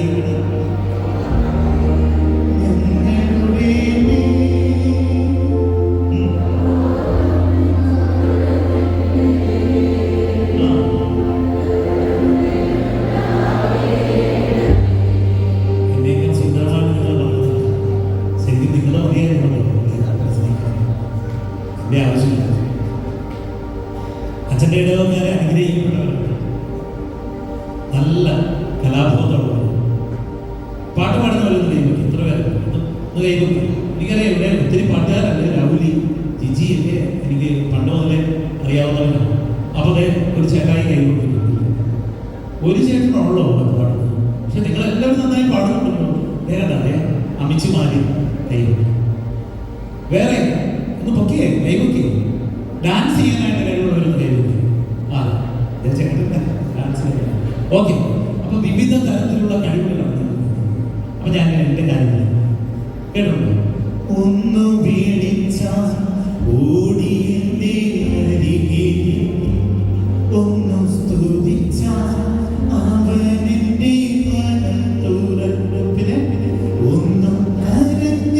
ആവശ്യമില്ല. അച്ഛൻ്റെ ഇടവക്കാരെ അനുഗ്രഹിക്കപ്പെട്ടവരുണ്ട്, നല്ല കലാബോധമുള്ളവർ, പാട്ട് പാടുന്നവരൊന്നും എത്ര പേരുണ്ട് കൈകൊക്കെ. എനിക്കറിയാം ഇവിടെ ഒത്തിരി പാട്ടുകാരുണ്ട്. രാഹുലി, ജിജി ഒക്കെ എനിക്ക് പണ്ട് മുതലേ അറിയാവുന്നവരാണ്. അപ്പോൾ ഒരു ചേട്ടായി കൈകൊണ്ടിട്ടുണ്ട്. ഒരു ചേട്ടനുള്ളൂ അവിടെ പാടുന്നത്. പക്ഷെ നിങ്ങളെല്ലാവരും നന്നായി പാടുന്നുണ്ടല്ലോ. വേറെ അറിയാം അമിച്ചുമാരി കൈകൊണ്ടു. വേറെ ഒന്ന് പൊക്കിയേ കൈവക്കിയേ. ഡാൻസ് ചെയ്യാനായിട്ട് കഴിവുള്ളവരൊന്ന് കൈവക്കി. ആ ചേട്ടൻ ഡാൻസ് ചെയ്യാൻ. ഓക്കെ. അപ്പൊ വിവിധ തരത്തിലുള്ള കഴിവുകളാണ്. അപ്പൊ ഞാൻ എൻ്റെ കാര്യങ്ങൾ കേട്ടോ. ഒന്ന് വിളിച്ച ഓടിയെന്റെ അരികിൽ, ഒന്ന് സ്തുതിച്ച അവനെന്റെ വലത്തുറപ്പിലെ, ഒന്നും കരഞ്ഞ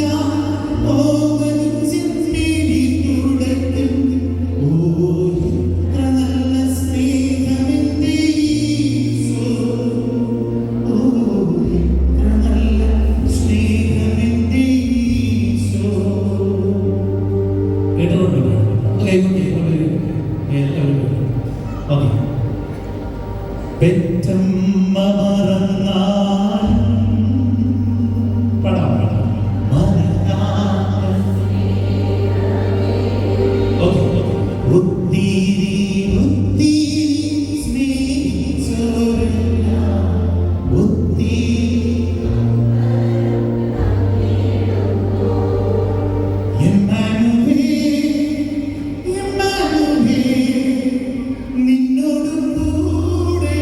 പെറ്റമ്മ മറന്നാൽ പടാം ഒത്തിരി ഒത്തിരി സ്നേഹിച്ചോരല്ല ഒത്തിരി നിന്നോട് കൂടെ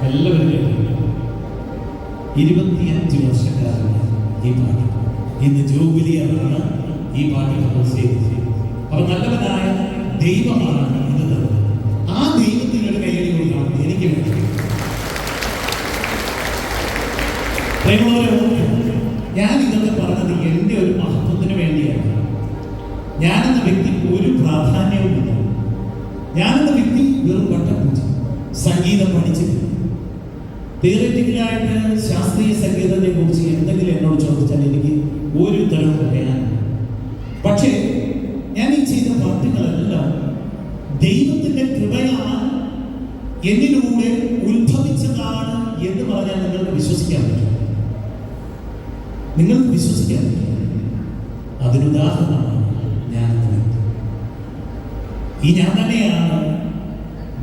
എല്ലാവരും 25 വർഷക്കാലമാണ് ഈ പാട്ട്. ഇന്ന് ജൂബിലിയാണ് ഈ പാട്ട് കമ്പോസ് ചെയ്തത്. അപ്പൊ നല്ലവനായ ദൈവമാണ് ഇത് തന്നത്. ആ ദൈവത്തിനൊരു കൈയടി കൊടുക്കണം എനിക്ക് വേണ്ടി. ഞാൻ ഇതൊക്കെ പറഞ്ഞത് എൻ്റെ ഒരു മഹത്വത്തിന് വേണ്ടിയാണ്. ഞാനെന്ന വ്യക്തിക്ക് ഒരു പ്രാധാന്യവുമില്ല. ഞാനെന്ന വ്യക്തി വെറും വട്ടപ്പൂച്ച. സംഗീതം പഠിച്ചിട്ടില്ല. തിയററ്റിക്കലായിട്ട് ശാസ്ത്രീയ സംഗീതത്തെ കുറിച്ച് എന്തെങ്കിലും എന്നോട് ചോദിച്ചാൽ എനിക്ക് ഒരു ഉത്തരവും പറയാനില്ല. പക്ഷേ ഞാൻ ഈ ചെയ്ത പാട്ടുകളെല്ലാം ദൈവത്തിന്റെ കൃപയാണ് എന്നിലൂടെ ഉത്ഭവിച്ചതാണ് എന്ന് പറഞ്ഞാൽ നിങ്ങൾക്ക് വിശ്വസിക്കാൻ പറ്റും. നിങ്ങൾക്ക് വിശ്വസിക്കാൻ പറ്റും. അതിനുദാഹരണമാണ് ഞാൻ. ഈ ഞാൻ തന്നെയാണ്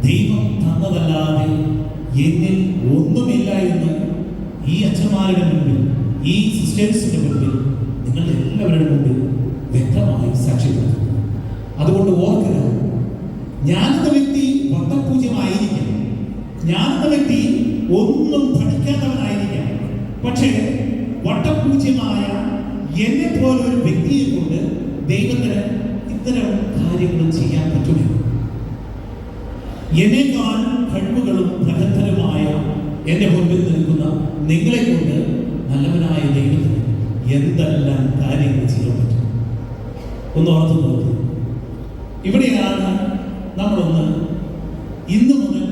ദൈവം തന്നതല്ലാതെ എന്നിൽ ഒന്നുമില്ല എന്ന് ഈ അച്ഛന്മാരുടെ മുമ്പിൽ, ഈ സിസ്റ്റേഴ്സിന്റെ മുമ്പിൽ, നിങ്ങളുടെ എല്ലാവരുടെ മുമ്പിൽ വ്യക്തമായി സാക്ഷ്യപ്പെടുത്തുന്നു. അതുകൊണ്ട് ഓർക്കുക, ഞാനെന്ന വ്യക്തി വട്ടപൂജ്യമായിരിക്കാം, ഞാനെന്ന വ്യക്തി ഒന്നും പഠിക്കാത്തവനായിരിക്കാം. പക്ഷേ വട്ടപൂജ്യമായ എന്നെ പോലെ ഒരു വ്യക്തിയെ കൊണ്ട് ദൈവത്തിന് ഇത്തരം കാര്യങ്ങൾ ചെയ്യാൻ പറ്റുമോ? എന്നേക്കാൾ കഴിവുകളും പ്രഗത്ഭരുമായ എന്റെ മുൻപിൽ നിൽക്കുന്ന നിങ്ങളെ കൊണ്ട് നല്ലവനായ ദൈവത്തിന് എന്തെല്ലാം കാര്യങ്ങൾ ചെയ്യാൻ പറ്റും? ഒന്ന് ഓർത്തു നോക്കൂ. ഇവിടെയാണ് നമ്മളൊന്ന് ഇന്ന് മുതൽ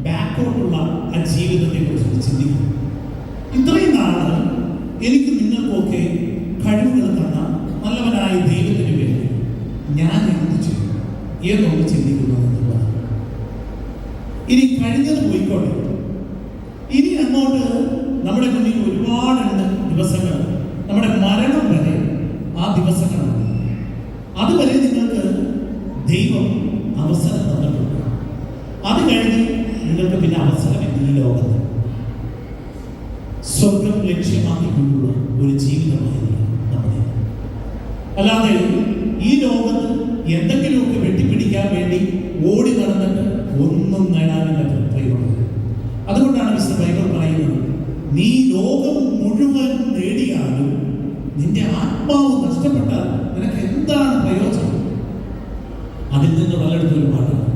ബാക്കോട്ടുള്ള ആ ജീവിതത്തെ കുറിച്ച് ചിന്തിക്കുന്നത്. ഇത്രയും നാള് എനിക്ക് നിങ്ങൾക്കൊക്കെ കഴിവുകൾ തന്ന നല്ലവനായ ദൈവത്തിന് വേണ്ടി ഞാൻ എന്ത് ചെയ്യും എന്നൊന്ന് ചിന്തിക്കുന്നു എന്നുള്ളതാണ്. ഇനി കഴിഞ്ഞത് പോയിക്കോട്ടെ. ഇനി അങ്ങോട്ട് നമ്മുടെ മുന്നിൽ ഒരുപാടുണ്ട് ദിവസങ്ങൾ. നമ്മുടെ മരണം വരെ ആ ദിവസങ്ങളുണ്ട്. അതുവരെ നിങ്ങൾക്ക് ദൈവം അവസരം തന്നിട്ടുണ്ട്. അത് കഴിഞ്ഞ് നിങ്ങൾക്ക് പിന്നെ അവസരമില്ല ഈ ലോകത്ത്. സ്വർഗം ലക്ഷ്യമാക്കിക്കൊണ്ടുള്ള ഒരു ജീവിതമായിരിക്കും നമ്മുടെ. അല്ലാതെ ഈ ലോകത്ത് എന്തെങ്കിലുമൊക്കെ വെട്ടിപ്പിടിക്കാൻ വേണ്ടി ഓടി നടന്നിട്ട് ഒന്നും നേടാനില്ല പ്രിയമുള്ളത്. അതുകൊണ്ടാണ് മിസ്റ്റർ ബൈബിൾ പറയുന്നത്, നീ ലോകം മുഴുവൻ നേടിയാലും നിന്റെ ആത്മാവ് നഷ്ടപ്പെട്ടാൽ നിനക്ക് എന്താണ് പ്രയോജനം? അതിൽ നിന്ന് വളരെടുത്തൊരു പാട്ടാണ്,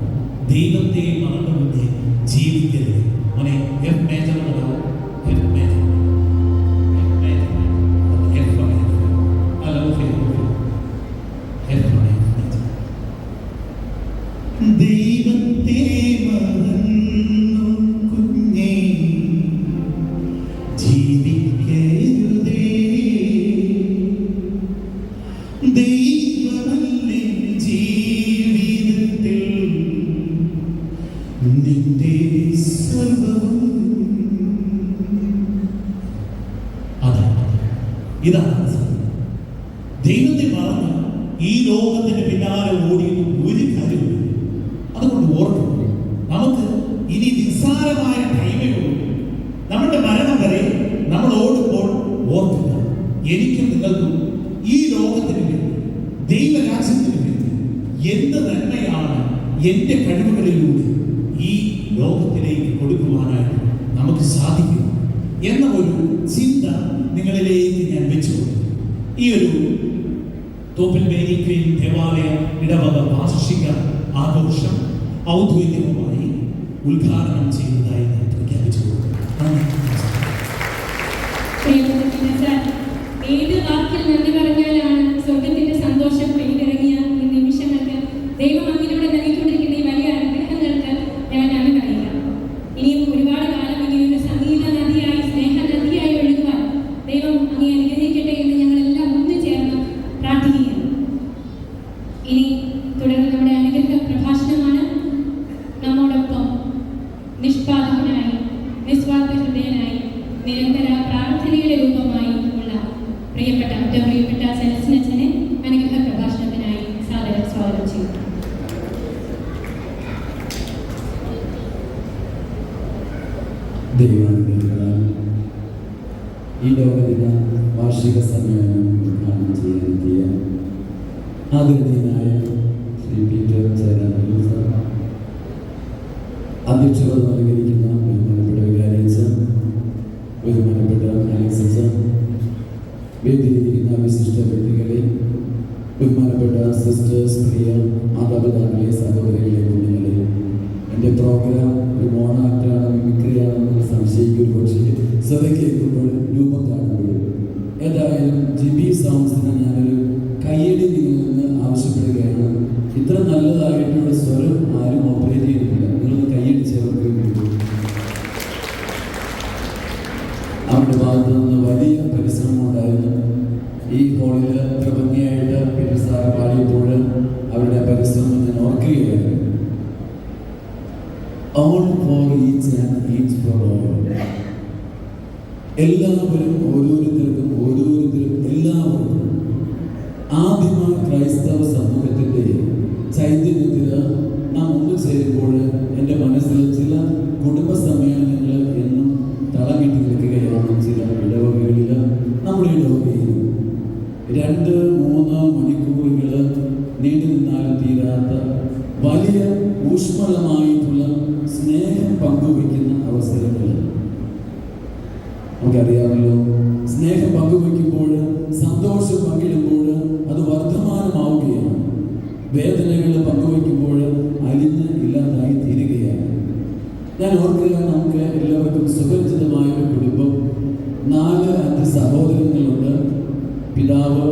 ദൈവത്തെ മറന്നുകൊണ്ട് ജീവിക്കരുത്. മോനെ എഫ് മേജർ എഫ് മേജർ ദൈവത്തെ മറന്നു കുഞ്ഞേ ജീവിക്കരുതേ. ദൈവമല്ലേ ജീവിതത്തിൽ നിന്റെ സർവ്വവും. ഇതാണ് ദൈവത്തെ മറന്ന് ഈ ലോകത്തിന്റെ പിന്നാലെ ഓടിയിട്ട് ഒരു കാര്യമില്ല. അതുകൊണ്ട് ഓർക്കും, നമുക്ക് ഇനി നിസ്സാരമായ ടൈമേ ഉള്ളൂ. നമ്മുടെ മരണം വരെ നമ്മൾ ഓടുമ്പോൾ ഓർക്കുക, എനിക്കും നിങ്ങൾക്കും ഈ ലോകത്തിന് വേണ്ടി, ദൈവരാജ്യത്തിന് വേണ്ടി എന്ത് നന്മയാണ് എൻ്റെ കഴിവുകളിലൂടെ ഈ ലോകത്തിലേക്ക് കൊടുക്കുവാനായിട്ട് നമുക്ക് സാധിക്കും എന്ന ഒരു ചിന്ത നിങ്ങളിലേക്ക് ഞാൻ വെച്ചുകൊണ്ട് ഈ ഒരു തോപ്പിൽ മേരി ക്വീൻ ദേവാലയ ഇടവക വാർഷിക ആഘോഷം ഔദ്യോഗികമായി ഉദ്ഘാടനം ചെയ്യുന്നതായി ഞാൻ പ്രഖ്യാപിച്ചു കൊടുക്കുന്നു. ഏത് വാക്കിൽ നന്ദി പറഞ്ഞാലാണ് സ്വർഗത്തിന്റെ സന്തോഷം വെളിയിറങ്ങിയ ഈ നിമിഷങ്ങൾക്ക് ദൈവം അങ്ങിലൂടെ നൽകിക്കൊണ്ടിരിക്കുന്ന ഈ വലിയ അനുഗ്രഹങ്ങൾക്ക് ഞാൻ നന്ദി പറയുക. ഇനിയും ഒരുപാട് കാലം ഇങ്ങനെ സംഗീത നദിയായി, സ്നേഹ നദിയായി ഒഴുകുവാൻ ദൈവം അങ്ങേ അനുഗ്രഹിക്കട്ടെ എന്ന് ഞങ്ങളെല്ലാം ഒന്ന് ചേർന്ന് പ്രാർത്ഥിക്കുകയാണ്. ഇനി തുടർന്ന് നമ്മുടെ അനുഗ്രഹ പ്രഭാഷണമാണ്. നമ്മോടൊപ്പം നിഷ്പാദകനായി, നിസ്വാർത്ഥ ഹൃദയനായി, നിരന്തര പ്രാർത്ഥനയുടെ രൂപമായി ഉള്ള പ്രിയപ്പെട്ട സെൽസിനച്ഛനെ അനുഗ്രഹ പ്രഭാഷണത്തിനായി സാദരം സ്വാഗതം ചെയ്യുന്നു. ദൈവാനുഗ്രഹത്താൽ ഈ ലോകദിന വാർഷിക സമ്മേളനം ഉദ്ഘാടനം ചെയ്യാനെത്തിയ ആദരണീയനായ ശ്രീ പീറ്റർ ചേരാനല്ലൂർ സാർ, അധ്യക്ഷത നൽകിയിരിക്കുന്ന ബഹുമാനപ്പെട്ട വികാരിയച്ഛ, ബഹുമാനപ്പെട്ട അലക്സ് അച്ഛ, വേദിയിലിരിക്കുന്ന വിശിഷ്ട വ്യക്തികളെ, ബഹുമാനപ്പെട്ട സിസ്റ്റേഴ്സ്, പ്രിയ മാതാപിതാക്കളെ, സഹോദരികളെ, കുഞ്ഞുങ്ങളെ, എൻ്റെ പ്രോഗ്രാം ഒരു മോണാക്റ്റാണ്, മിമിക്രിയാണെന്ന് സംശയിക്കും. പക്ഷേ സഭ കേൾക്കുമ്പോൾ, രൂപം കാണുമ്പോൾ, ഏതായാലും ജിബി സോങ്സിന് ഞാനൊരു കയ്യടി നിങ്ങളിൽ നിന്ന് ആവശ്യപ്പെടുകയാണ്. ഇത്ര നല്ലതായിട്ടുള്ള സ്വരം ആരും all for each and each for all. എല്ലാവരും ഓരോരുത്തർക്കും എല്ലാവർക്കും ആദിമ ക്രൈസ്തവ സമൂഹത്തിൻ്റെ ചൈതന്യത്തിൽ നാം ഒന്ന് ചേരുമ്പോൾ എൻ്റെ മനസ്സിൽ ചില കുടുംബ സമ്മേളനങ്ങൾ എന്നും തളമിട്ട് നിൽക്കുകയാണ്. ചില ഇടവകകളിൽ നമ്മുടെ ഇടവകയിൽ 2-3 മണിക്കൂറുകൾ നീണ്ടു നിന്നാലും തീരാത്ത വലിയ ഊഷ്മളമായിട്ടുള്ള സ്നേഹം പങ്കുവയ്ക്കുന്ന അവസരങ്ങൾ നമുക്കറിയാമല്ലോ. സ്നേഹം പങ്കുവയ്ക്കുമ്പോൾ, സന്തോഷം പങ്കിടുമ്പോൾ അത് വർദ്ധമാനമാവുകയാണ്. വേദനകൾ പങ്കുവയ്ക്കുമ്പോൾ അലിഞ്ഞ് ഇല്ലാതായി തീരുകയാണ്. ഞാൻ ഓർക്കുക, നമുക്ക് എല്ലാവർക്കും സുപരിചിതമായ ഒരു കുടുംബം, 4-5 സഹോദരങ്ങളുണ്ട്. പിതാവ്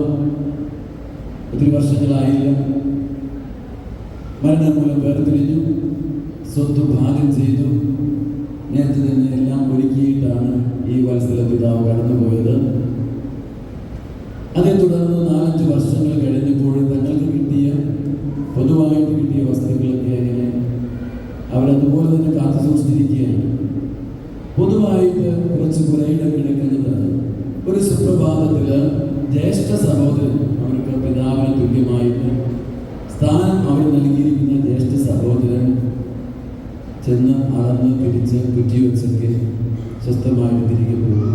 ഒത്തിരി വർഷങ്ങളായില്ല, മരണം മൂലം വേർതിരിഞ്ഞു, സ്വത്ത് ഭാഗം ചെയ്തു. നേരത്തെ തന്നെ എല്ലാം ഒരുക്കിയിട്ടാണ് ഈ വത്സല പിതാവ് കടന്നുപോയത്. അതേ തുടർന്ന് 4-5 വർഷങ്ങൾ കഴിഞ്ഞപ്പോൾ തങ്ങൾക്ക് പൊതുവായിട്ട് കിട്ടിയ വസ്തുക്കളൊക്കെ അങ്ങനെ അവരതുപോലെ തന്നെ കാത്തു സൂക്ഷിച്ചിരിക്കുകയാണ്. പൊതുവായിട്ട് കുറച്ച് പുരയിടം കിടക്കുന്നത് ഒരു സുപ്രഭാതത്തിൽ ജ്യേഷ്ഠ സഹോദരൻ, അവർക്ക് പിതാവിന് തുല്യമായിട്ട് സ്ഥാനം അവർ നൽകിയിരിക്കുന്ന ജ്യേഷ്ഠ സഹോദരൻ ചെന്ന് അളന്ന് തിരിച്ച് കുറ്റി വെച്ചൊക്കെ സ്വസ്ഥമായിട്ട് തിരികെ പോകും.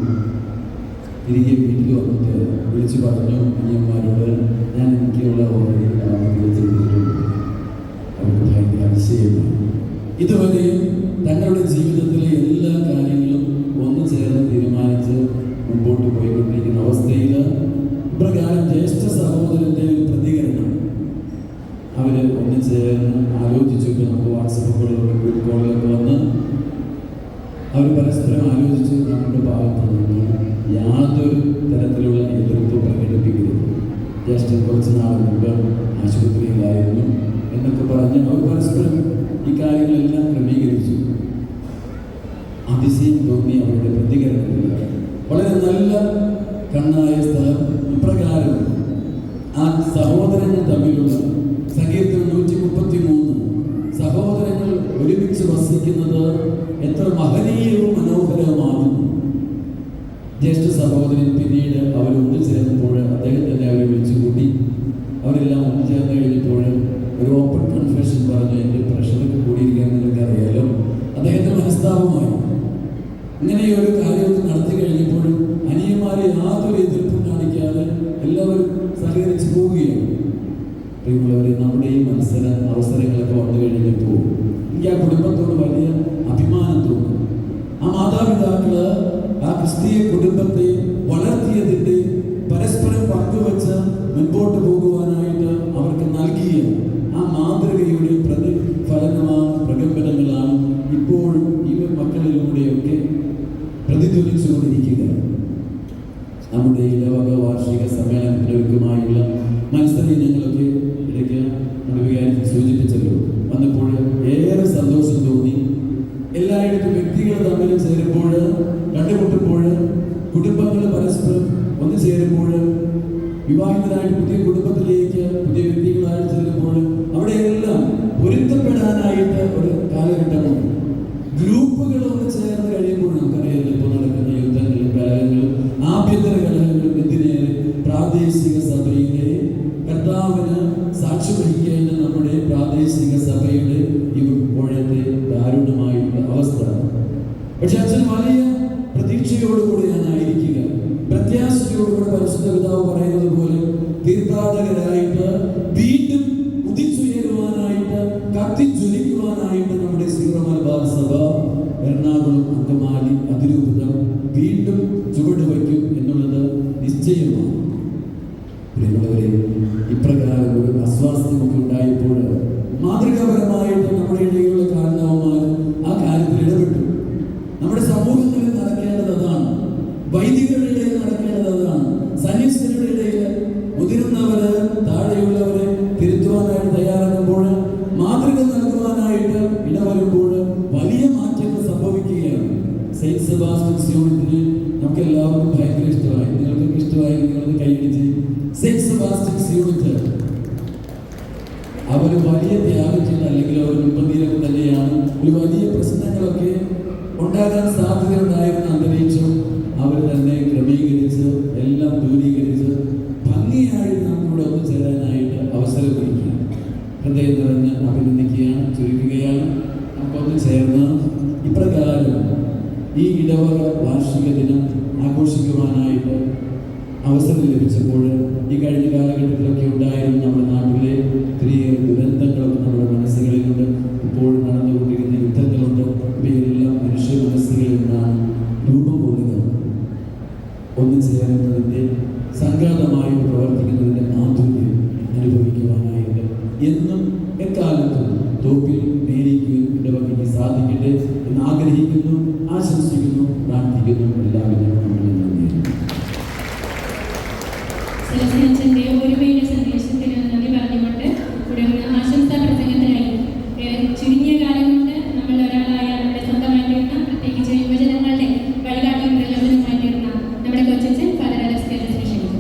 തിരികെ വീട്ടിൽ വന്നിട്ട് വിളിച്ചു പറഞ്ഞു അനിയന്മാരോട്, ഞാൻ എനിക്കുള്ള ഓർഡർ ചെയ്തിട്ടുണ്ട്. അവർക്ക് ഭയങ്കര അതിശയമാണ്. ഇതുവരെയും തങ്ങളുടെ ജീവിതത്തിലെ എല്ലാ കാര്യങ്ങളും ഒന്ന് ചേർന്ന് തീരുമാനിച്ച് മുമ്പോട്ട് പോയിക്കൊണ്ടിരിക്കുന്ന അവസ്ഥയിൽ ഇപ്രകാരം ജ്യേഷ്ഠ സഹോദരൻ്റെ ഒരു പ്രതികരണം അവർ ഒന്ന് ചേർന്ന് ആലോചിച്ചു. നമുക്ക് വാട്സപ്പ് കോളിലൊക്കെ വന്ന് അവർ പരസ്പരം ആലോചിച്ചു, നമ്മുടെ ഭാഗത്ത് നിന്ന് യാതൊരു തരത്തിലുള്ള എതിർപ്പ് പ്രകടിപ്പിക്കരുത്. ജ്യേഷ്ഠൻ കുറച്ച് നാൾ മുമ്പ് ആശുപത്രിയിലായിരുന്നു എന്നൊക്കെ പറഞ്ഞ് അവർ പരസ്പരം ഈ കാര്യങ്ങളെല്ലാം ക്രമീകരിച്ചു. അതിശയം തോന്നി അവരുടെ പ്രതികരണത്തിൽ. വളരെ നല്ല കണ്ണായ സ്ഥലം. ഇപ്രകാരം ആ സഹോദരങ്ങൾ തമ്മിലുള്ള സങ്കീർത്തനം 133 സഹോദരങ്ങൾ ഒരുമിച്ച് വസിക്കുന്നത് എത്ര മഹനീയവും മനോഹരവുമാകുന്നു. ജ്യേഷ്ഠ സഹോദരൻ പിന്നീട് അവർ ഒന്നുചേർന്നപ്പോൾ അദ്ദേഹം തന്നെ അവരെ വിളിച്ചു കൂട്ടി. അവരെല്ലാം ഒന്നുചേർന്ന് കഴിഞ്ഞപ്പോൾ ഒരു ഓപ്പൺ കൺഫെഷൻ പറഞ്ഞു, എൻ്റെ പ്രഷറൊക്കെ കൂടിയിരിക്കാൻ നിങ്ങൾക്കറിയാലോ. അദ്ദേഹത്തെ മനസ്താപമായി. ഇങ്ങനെ ഒരു കാര്യമൊക്കെ നടത്തി കഴിഞ്ഞപ്പോഴും അനിയന്മാരെ യാതൊരു എതിർപ്പും കാണിക്കാതെ എല്ലാവരും സഹകരിച്ച് പോവുകയാണ്. പ്രിയമുള്ളവരെ, നമ്മുടെ ഈ അവസരങ്ങളൊക്കെ വന്നു കഴിഞ്ഞപ്പോൾ എനിക്ക് ആ കുടുംബത്തോട് വലിയ അഭിമാനം തോന്നും. ആ മാതാപിതാക്കള് ആ ക്രിസ്തീയ കുടുംബത്തെ വളർത്തിയതിൻ്റെ പരസ്പരം പങ്കുവെച്ച് മുൻപോട്ട് പോകുവാനായിട്ട് അവർക്ക് നൽകിയ ആ മാതൃകയുടെ പ്രതിഫലനമാണ്, പ്രകമ്പനങ്ങളാണ് ഇപ്പോഴും ഈ മക്കളിലൂടെയൊക്കെ പ്രതിധ്വനിച്ചുകൊണ്ടിരിക്കുക. നമ്മുടെ ഇടവക വാർഷിക സമ്മേളനത്തിനൊരുക്കമായുള്ള മത്സരങ്ങളൊക്കെ ഇടയ്ക്ക് നമ്മുടെ വികാരത്തിൽ സൂചിപ്പിച്ചല്ലോ. വന്നപ്പോൾ ഏറെ സന്തോഷം തോന്നി. എല്ലായിടത്തും വ്യക്തികൾ തമ്മിൽ ചേരുമ്പോൾ, കണ്ടുമുട്ടുമ്പോൾ, കുടുംബങ്ങൾ പരസ്പരം ഒന്ന് ചേരുമ്പോൾ, വിവാഹിതരായിട്ട് പുതിയ കുടുംബത്തിലേക്ക് പുതിയ വ്യക്തികളായിട്ട് ചേരുമ്പോൾ അവിടെയെല്ലാം പൊരുത്തപ്പെടാനായിട്ട് ഒരു കാലഘട്ടമാണ്. ഗ്രൂപ്പുകൾ ഒന്ന് ചേർന്ന് കഴിയുമ്പോൾ നമുക്കറിയാമല്ലോ ഇപ്പോൾ നടക്കുന്ന യുദ്ധങ്ങളും കലഹങ്ങളും ആഭ്യന്തര കലഹങ്ങളും എന്തിനേറെ പ്രാദേശിക സഭയിലെ കർത്താവിന് സാക്ഷി വഹിക്കേണ്ട നമ്മുടെ പ്രാദേശിക സഭയുടെ ഇപ്പോഴത്തെ ദാരുണമായിട്ടുള്ള അവസ്ഥ. പക്ഷെ അച്ഛൻ വലിയ പ്രതീക്ഷയോടുകൂടിയാണ് ആയിരിക്കുക. പ്രത്യാശയോടുകൂടെ പരിശുദ്ധ പിതാവ് പറയുന്നത് പോലെ തീർത്ഥാടകരായിട്ട് വീണ്ടും ഉദിച്ചുയരുവാനായിട്ട്, കത്തിജ്വലിക്കുവാനായിട്ട് നമ്മുടെ സീറോ മലബാർ സഭ എറണാകുളം അങ്കമാലി അതിരൂപത വീണ്ടും ചുവട് വയ്ക്കും എന്നുള്ളത് നിശ്ചയമാണ്. പ്രിയമുള്ളവരെ, ഇപ്രകാരം ഒരു അസ്വാസ്ഥ്യമൊക്കെ ഉണ്ടായപ്പോൾ മാതൃകാപരമായിട്ട് നമ്മുടെ ഇടയിലുള്ള കാരണവന്മാർ ആ കാര്യത്തിൽ ഇടപെട്ടു. നമ്മുടെ സമൂഹങ്ങളിൽ നടക്കേണ്ടത് അതാണ്. വൈദികരുടെ ഇടയിൽ നടക്കേണ്ടത് അതാണ്. സന്യസ്തരുടെ ഇടയിൽ മുതിർന്നവര് താഴെയുള്ളവരെ തിരുത്തുവാനായിട്ട് തയ്യാറാകുമ്പോൾ, മാതൃക നൽകുവാനായിട്ട് ഇടവരുമ്പോൾ വലിയ മാറ്റങ്ങൾ സംഭവിക്കുകയാണ്. സെയിന്റ് സെബാസ്റ്റ്യൻസ് യൂണിറ്റിന് നമുക്ക് എല്ലാവർക്കും ഭയങ്കര ഇഷ്ടമായി. നിങ്ങൾക്കൊക്കെ ഇഷ്ടമായി, നിങ്ങൾക്ക് കൈയടിച്ച്. സെയിന്റ് സെബാസ്റ്റ്യൻസ് യൂണിറ്റ് അവർ വലിയ ത്യാഗം ചെയ്ത്, അല്ലെങ്കിൽ അവർ മുൻപന്തിയിലൊക്കെ തന്നെയാണ് ഒരു വലിയ വരാൻ സാധ്യതയുണ്ടായിരുന്ന അന്തരീക്ഷം അവർ തന്നെ ക്രമീകരിച്ച് എല്ലാം ദൂരീകരിച്ച് ഭംഗിയായി നമ്മളുടെ ഒത്തുചേരാനായിട്ട് അവസരമൊരുക്കി. ഹൃദയം നിറഞ്ഞ് അഭിനന്ദിക്കുകയാണ്, ചുരുക്കുകയാണ്. നമുക്കൊന്ന് ചേർന്ന് ഇപ്രകാരം ഈ ഇടവക വാർഷിക ദിനം ആഘോഷിക്കുവാനായിട്ട് അവസരം ലഭിച്ചപ്പോൾ ഈ കഴിഞ്ഞ കാലഘട്ടത്തിലൊക്കെ ഉണ്ടായിരുന്ന നമ്മുടെ നാട്ടിലെ ഒത്തിരിയേറെ ദുരന്തങ്ങളൊക്കെ നമ്മുടെ മനസ്സുകളിലുണ്ട്. ഇപ്പോൾ നടന്നുകൊണ്ടിരിക്കുന്ന യുദ്ധങ്ങളുണ്ട്. ഇവയെല്ലാം മനുഷ്യ മനസ്സുകളിൽ നിന്നാണ് രൂപം കൊള്ളുന്നത്. ഒന്ന് ചേരുന്നതിൻ്റെ സംഘാതമായി പ്രവർത്തിക്കുന്നതിൻ്റെ മാധുര്യം അനുഭവിക്കുവാനായിട്ട് എന്നും എക്കാലത്തും തോപ്പിൽ നേരിക്കുകയും ഇടവകയ്ക്ക് സാധിക്കട്ടെ എന്ന് ആഗ്രഹിക്കുന്നു, ആശംസിക്കുന്നു, പ്രാർത്ഥിക്കുന്നു. എല്ലാവരും നമ്മളിൽ നന്ദിയുന്നു. സെലസ്റ്റിനച്ഛൻ്റെ ഒരുമയുടെ സന്ദേശത്തിന് നന്ദി പറഞ്ഞുകൊണ്ട് തുടർന്ന് ആശംസാ പ്രസംഗത്തിനായി ചുരുങ്ങിയ കാലം കൊണ്ട് നമ്മൾ ഒരാളായ നമ്മുടെ സ്വന്തമായി തീർന്ന, പ്രത്യേകിച്ച് യുവജനങ്ങളുടെ വഴികാട്ടിയും പ്രചോദനമായി തീർന്ന നമ്മുടെ കൊച്ചച്ഛൻ ഫാദർ അലക്സിയസിനെ ക്ഷണിക്കുന്നു.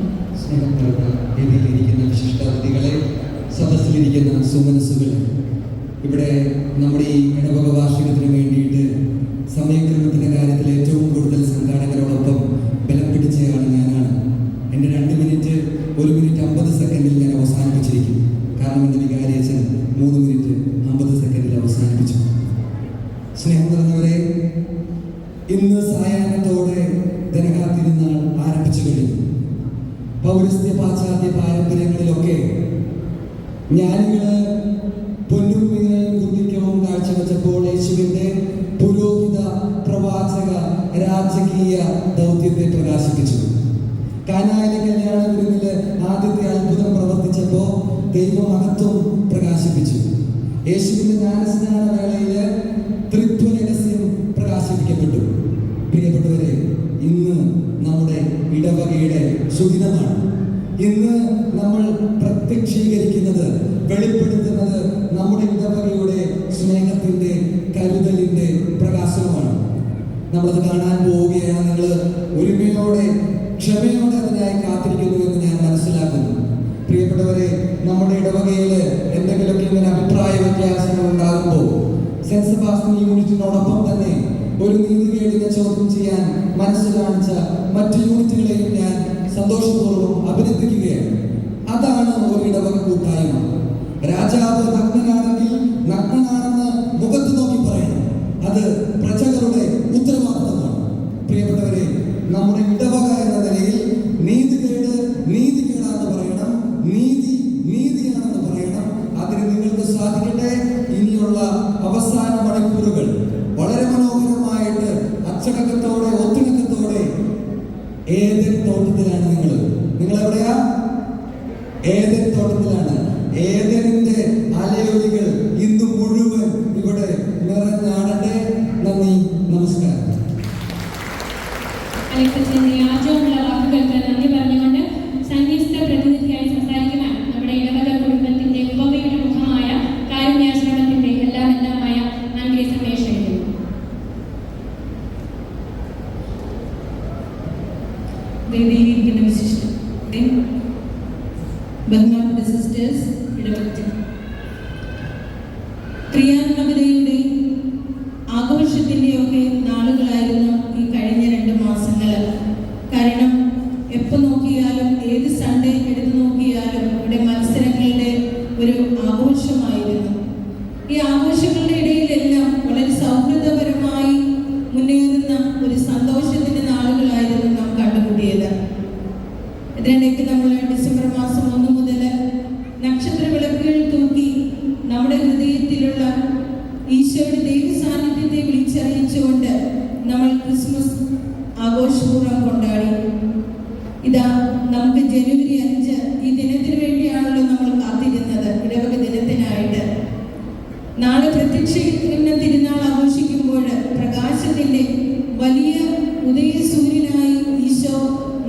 വേദിയിലിരിക്കുന്ന വിശിഷ്ടാതിഥികളെ, സദസ്സിലിരിക്കുന്ന സുമനസ്സുകളെ, ഇവിടെ നമ്മുടെ ഈ ഇടവക വാർഷികത്തിന് വേണ്ടിയിട്ട് സമയക്രമത്തിൻ്റെ കാര്യത്തിൽ ഏറ്റവും കൂടുതൽ സംഘാടകരോടൊപ്പം ബലം പിടിച്ചയാൾ ഞാനാണ്. എൻ്റെ 2 മിനിറ്റ് 1 മിനിറ്റ് 50 സെക്കൻഡിൽ ഞാൻ അവസാനിപ്പിച്ചിരിക്കും. കാരണം എൻ്റെ വികാരിയച്ഛൻ 3 മിനിറ്റ് 50 സെക്കൻഡിൽ അവസാനിപ്പിച്ചു. സ്നേഹം നിറഞ്ഞവരെ, ഇന്ന് സായാഹ്നത്തോടെ ധനഹാത്തിരുന്നാൾ ആരംഭിച്ചു കഴിഞ്ഞു. പൗരസ്ത്യ പാശ്ചാത്യ പാരമ്പര്യങ്ങളിലൊക്കെ ജ്ഞാനികള് പൊന്നും മിന്നലും കുന്തിക്കവും കാഴ്ചവെച്ചപ്പോൾ യേശുവിൻ്റെ പുരോഹിത പ്രവാചക രാജകീയ ദൗത്യത്തെ പ്രകാശിപ്പിച്ചു. കാനായിലെ കല്യാണ വിരുന്നില് ആദ്യത്തെ അത്ഭുതം പ്രവർത്തിച്ചപ്പോൾ ദൈവമഹത്വം പ്രകാശിപ്പിച്ചു. യേശുവിൻ്റെ ജ്ഞാനസ്നാന വേളയില് ത്രിത്വ രഹസ്യം പ്രകാശിപ്പിക്കപ്പെട്ടു. പ്രിയപ്പെട്ടവരെ, ഇന്ന് നമ്മുടെ ഇടവകയുടെ സുദിനമാണ്. ഇന്ന് നമ്മൾ പ്രത്യക്ഷീകരിക്കുന്നത്, വെളിപ്പെടുത്തുന്നത് നമ്മുടെ ഇടവകയുടെ സ്നേഹത്തിൻ്റെ, കരുതലിൻ്റെ പ്രകാശനമാണ്. നമ്മളത് കാണാൻ പോവുകയാണ്. നിങ്ങൾ ഒരുമയോടെ, ക്ഷമയോടെ അതിനായി കാത്തിരിക്കുന്നു എന്ന് ഞാൻ മനസ്സിലാക്കുന്നു. പ്രിയപ്പെട്ടവരെ, നമ്മുടെ ഇടവകയിൽ എന്തെങ്കിലുമൊക്കെ ഇങ്ങനെ അഭിപ്രായ വ്യത്യാസങ്ങൾ ഉണ്ടാകുമ്പോൾ സെന്റ് സെബാസ്റ്റ്യൻ യൂണിറ്റിനോടൊപ്പം തന്നെ ഒരു നീതികേടിനെ ചോദ്യം ചെയ്യാൻ മനസ്സ് കാണിച്ച മറ്റു യൂണിറ്റുകളെയും ഞാൻ സന്തോഷപൂർവ്വം അഭിനന്ദിക്കുകയാണ്. അതാണ് ഒരു ഇടവക കൂട്ടായ്മ. രാജാവ് നഗ്നനാണെങ്കിൽ നഗ്നനാണെന്ന് മുഖത്ത് നോക്കി പറയണം. അത് പ്രജകളുടെ ഉത്തരവാദിത്തമാണ്. പ്രിയപ്പെട്ടവരെ, നമ്മുടെ ഇടവക എന്ന നിലയിൽ നീതികേട് നീതികേടാണെന്ന് പറയണം, നീതി നീതിയാണെന്ന് പറയണം. അതിന് നിങ്ങൾക്ക് സാധിക്കട്ടെ. ഇനിയുള്ള അവസാന മണിക്കൂറുകൾ വളരെ മനോഹരമായിട്ട് അച്ചടക്കത്തോടെ, ഒത്തിണക്കത്തോടെ. ഏതൻ തോട്ടത്തിലാണ് നിങ്ങൾ എവിടെയാ? ഏതൻ തോട്ടത്തിലാണ്. ഏതനിന്റെ അലയൊലികൾ ഇന്ന് മുഴുവൻ ഇവിടെ നിറഞ്ഞാടട്ടെ. നന്ദി, നമസ്കാരം. അലക്സിയസിന്റെ ആജോമുള്ള വാക്കുകൾക്ക് നന്ദി പറഞ്ഞുകൊണ്ട് സന്യസ്ത പ്രതിനിധിയായി സംസാരിക്കുവാൻ നമ്മുടെ ഇടവക കുടുംബത്തിന്റെ ഉപമയുടെ മുഖമായ കാരുണ്യാശ്രമത്തിന്റെ എല്ലാമായ ആൻഗ്രീ സമേഷ് എഴുതുന്നു. വേദിയിലിരിക്കുന്ന വിശിഷ്ട ബഹുമാനപ്പെട്ട സിസ്റ്റേഴ്സ്, ഇടവക ക്രിയാത്മകതയുടെ ആഘോഷത്തിൻ്റെയൊക്കെ നാളുകളായിരുന്നു ഈ കഴിഞ്ഞ 2 മാസങ്ങൾ. കാരണം എപ്പോൾ നോക്കിയാലും, ഏത് സൺഡേ എടുത്തു നോക്കിയാലും ഇവിടെ മത്സരങ്ങളുടെ ഒരു ആഘോഷമായിരുന്നു. ഈ ആഘോഷങ്ങളുടെ ഇടയിലെല്ലാം വളരെ സൗഹൃദപരമായി മുന്നേറുന്ന ഒരു സന്തോഷത്തിൻ്റെ നാളുകളായിരുന്നു നാം കണ്ടുകൂടിയത്. ഇതിനിടയ്ക്ക് നമ്മൾ ഡിസംബർ മാസം 1 മുതൽ നക്ഷത്ര വിളക്കുകൾ തൂക്കി നമ്മുടെ ഹൃദയത്തിലുള്ള ഈശോയുടെ ദൈവ സാന്നിധ്യത്തെ വിളിച്ചറിയിച്ചുകൊണ്ട് നമ്മൾ ക്രിസ്മസ് ആഘോഷപൂർവ്വം കൊണ്ടാടി. ഇതാ നമുക്ക് ജനുവരി 5 ഈ ദിനത്തിന് വേണ്ടിയാണല്ലോ നമ്മൾ കാത്തിരുന്നത്, ഇടവക ദിനത്തിനായിട്ട്. നാളെ പ്രത്യക്ഷീകരണ തിരുനാൾ ആഘോഷിക്കുമ്പോൾ പ്രകാശത്തിൻ്റെ വലിയ ഉദയസൂര്യനായി ഈശോ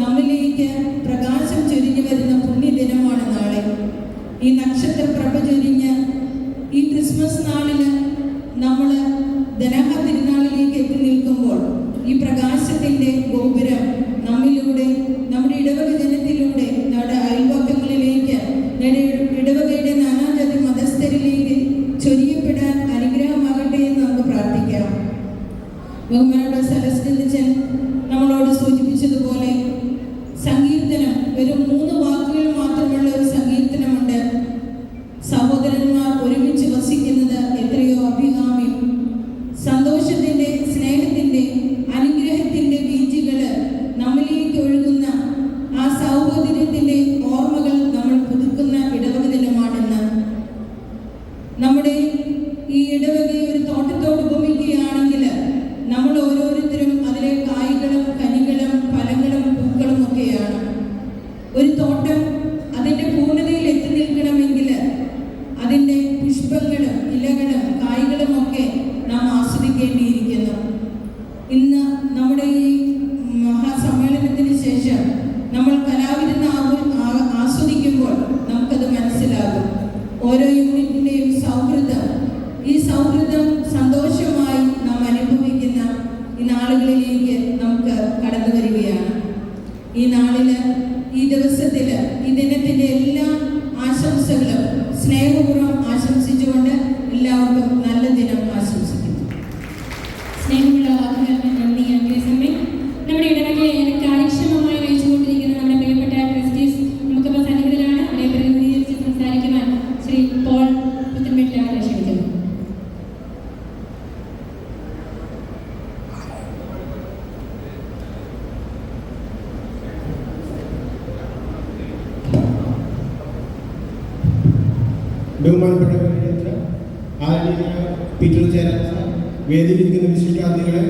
നമ്മിലേക്ക് പ്രകാശം ചൊരിഞ്ഞു വരുന്ന പുണ്യദിനമാണ് നാളെ. ഈ നക്ഷത്ര പ്രഭ ചൊരിഞ്ഞ ഈ ക്രിസ്മസ് നാളിൽ നമ്മൾ ധനഹ തിരുനാളിലേക്ക് എത്തി നിൽക്കുമ്പോൾ ഈ പ്രകാശത്തിൻ്റെ ഗോപുരം നമ്മിലൂടെ, നമ്മുടെ ഇടവക ജനത്തിലൂടെ, നമ്മുടെ അയൽപക്കങ്ങളിലേക്ക്, ഇടവകയുടെ നാനാജാതി മതസ്ഥരിലേക്ക് ചൊരിയപ്പെടാൻ അനുഗ്രഹമാകട്ടെ എന്ന് നമുക്ക് പ്രാർത്ഥിക്കാം. ബഹുമാനപ്പെട്ട സെലസ്റ്റിൻ നമ്മളോട് സൂചിപ്പിച്ചതുപോലെ സങ്കീർത്തനം വെറും 3 വാക്കുകൾ മാത്രമുള്ള ഒരു സങ്കീർത്തനമുണ്ട്. സഹോദരന്മാർ ഒരുമിച്ച് വസിക്കുന്നത് എത്രയോ അഭികാമ്യം. സന്തോഷത്തിന്റെ, സ്നേഹത്തിന്റെ, അനുഗ്രഹത്തിന്റെ ബീജുകള് നമ്മിലേക്ക് ഒഴുകുന്ന ആ സൗഹോദര്യത്തിന്റെ ഓർമ്മകൾ നമ്മൾ പുതുക്കുന്ന ഇടവക ദിനമാണെന്ന്. നമ്മുടെ ഈ ഇടവകയെ ഒരു തോട്ടത്തോട് ഉപമിക്കുകയാണെങ്കിൽ നമ്മൾ ഓരോരുത്തരും അതിലെ കായ്കളും കനികളും ഫലങ്ങളും പൂക്കളും ഒക്കെയാണ്. ഒരു തോട്ടം അതിൻ്റെ പൂർണ്ണതയിൽ എത്തി നിൽക്കണമെങ്കിൽ അതിൻ്റെ പുഷ്പങ്ങളും ഇലകളും കായ്കളും ഒക്കെ നാം ആസ്വദിക്കേണ്ടിയിരിക്കുന്നു. ഇന്ന് നമ്മുടെ ഈ മഹാസമ്മേളനത്തിന് ശേഷം നമ്മൾ കലാവിരുന്ന് ആസ്വദിക്കുമ്പോൾ നമുക്കത് മനസ്സിലാകും. ഓരോ യൂണിറ്റിൻ്റെയും സൗഹൃദം, ഈ സൗഹൃദം സന്തോഷമായി നാം അനുഭവിക്കുന്ന ഈ നാളുകളിലേക്ക് നമുക്ക് കടന്നു വരികയാണ്. ഈ നാളില്, ഈ ദിവസത്തില്, ഈ ദിനത്തിൻ്റെ എല്ലാ ആശംസകളും സ്നേഹപൂർവ്വം ആശംസിച്ചുകൊണ്ട് എല്ലാവർക്കും നല്ല ദിനം ആശംസിക്കുന്നു. സ്നേഹമുള്ള വാക്കുകൾക്ക് നന്ദി. അതേസമയം നമ്മുടെ ഇടവകയെ കാര്യക്ഷമമായി നയിച്ചുകൊണ്ടിരിക്കുന്ന നമ്മുടെ പ്രിയപ്പെട്ട ട്രസ്റ്റീസ് നമുക്കിപ്പോൾ സന്നിഹിതരാണ്. അവരെ പ്രതിനിധീകരിച്ച് സംസാരിക്കുവാൻ ശ്രീ പോൾ പുത്തൻപേട്ടിൽ അവരെ ക്ഷണിക്കുന്നു. ബഹുമാനപ്പെട്ട ആദരണീയ പീറ്റർ ചേരാൻ സാർ, വേദിയിലിരിക്കുന്ന വിശിഷ്ടാതിഥികളെ,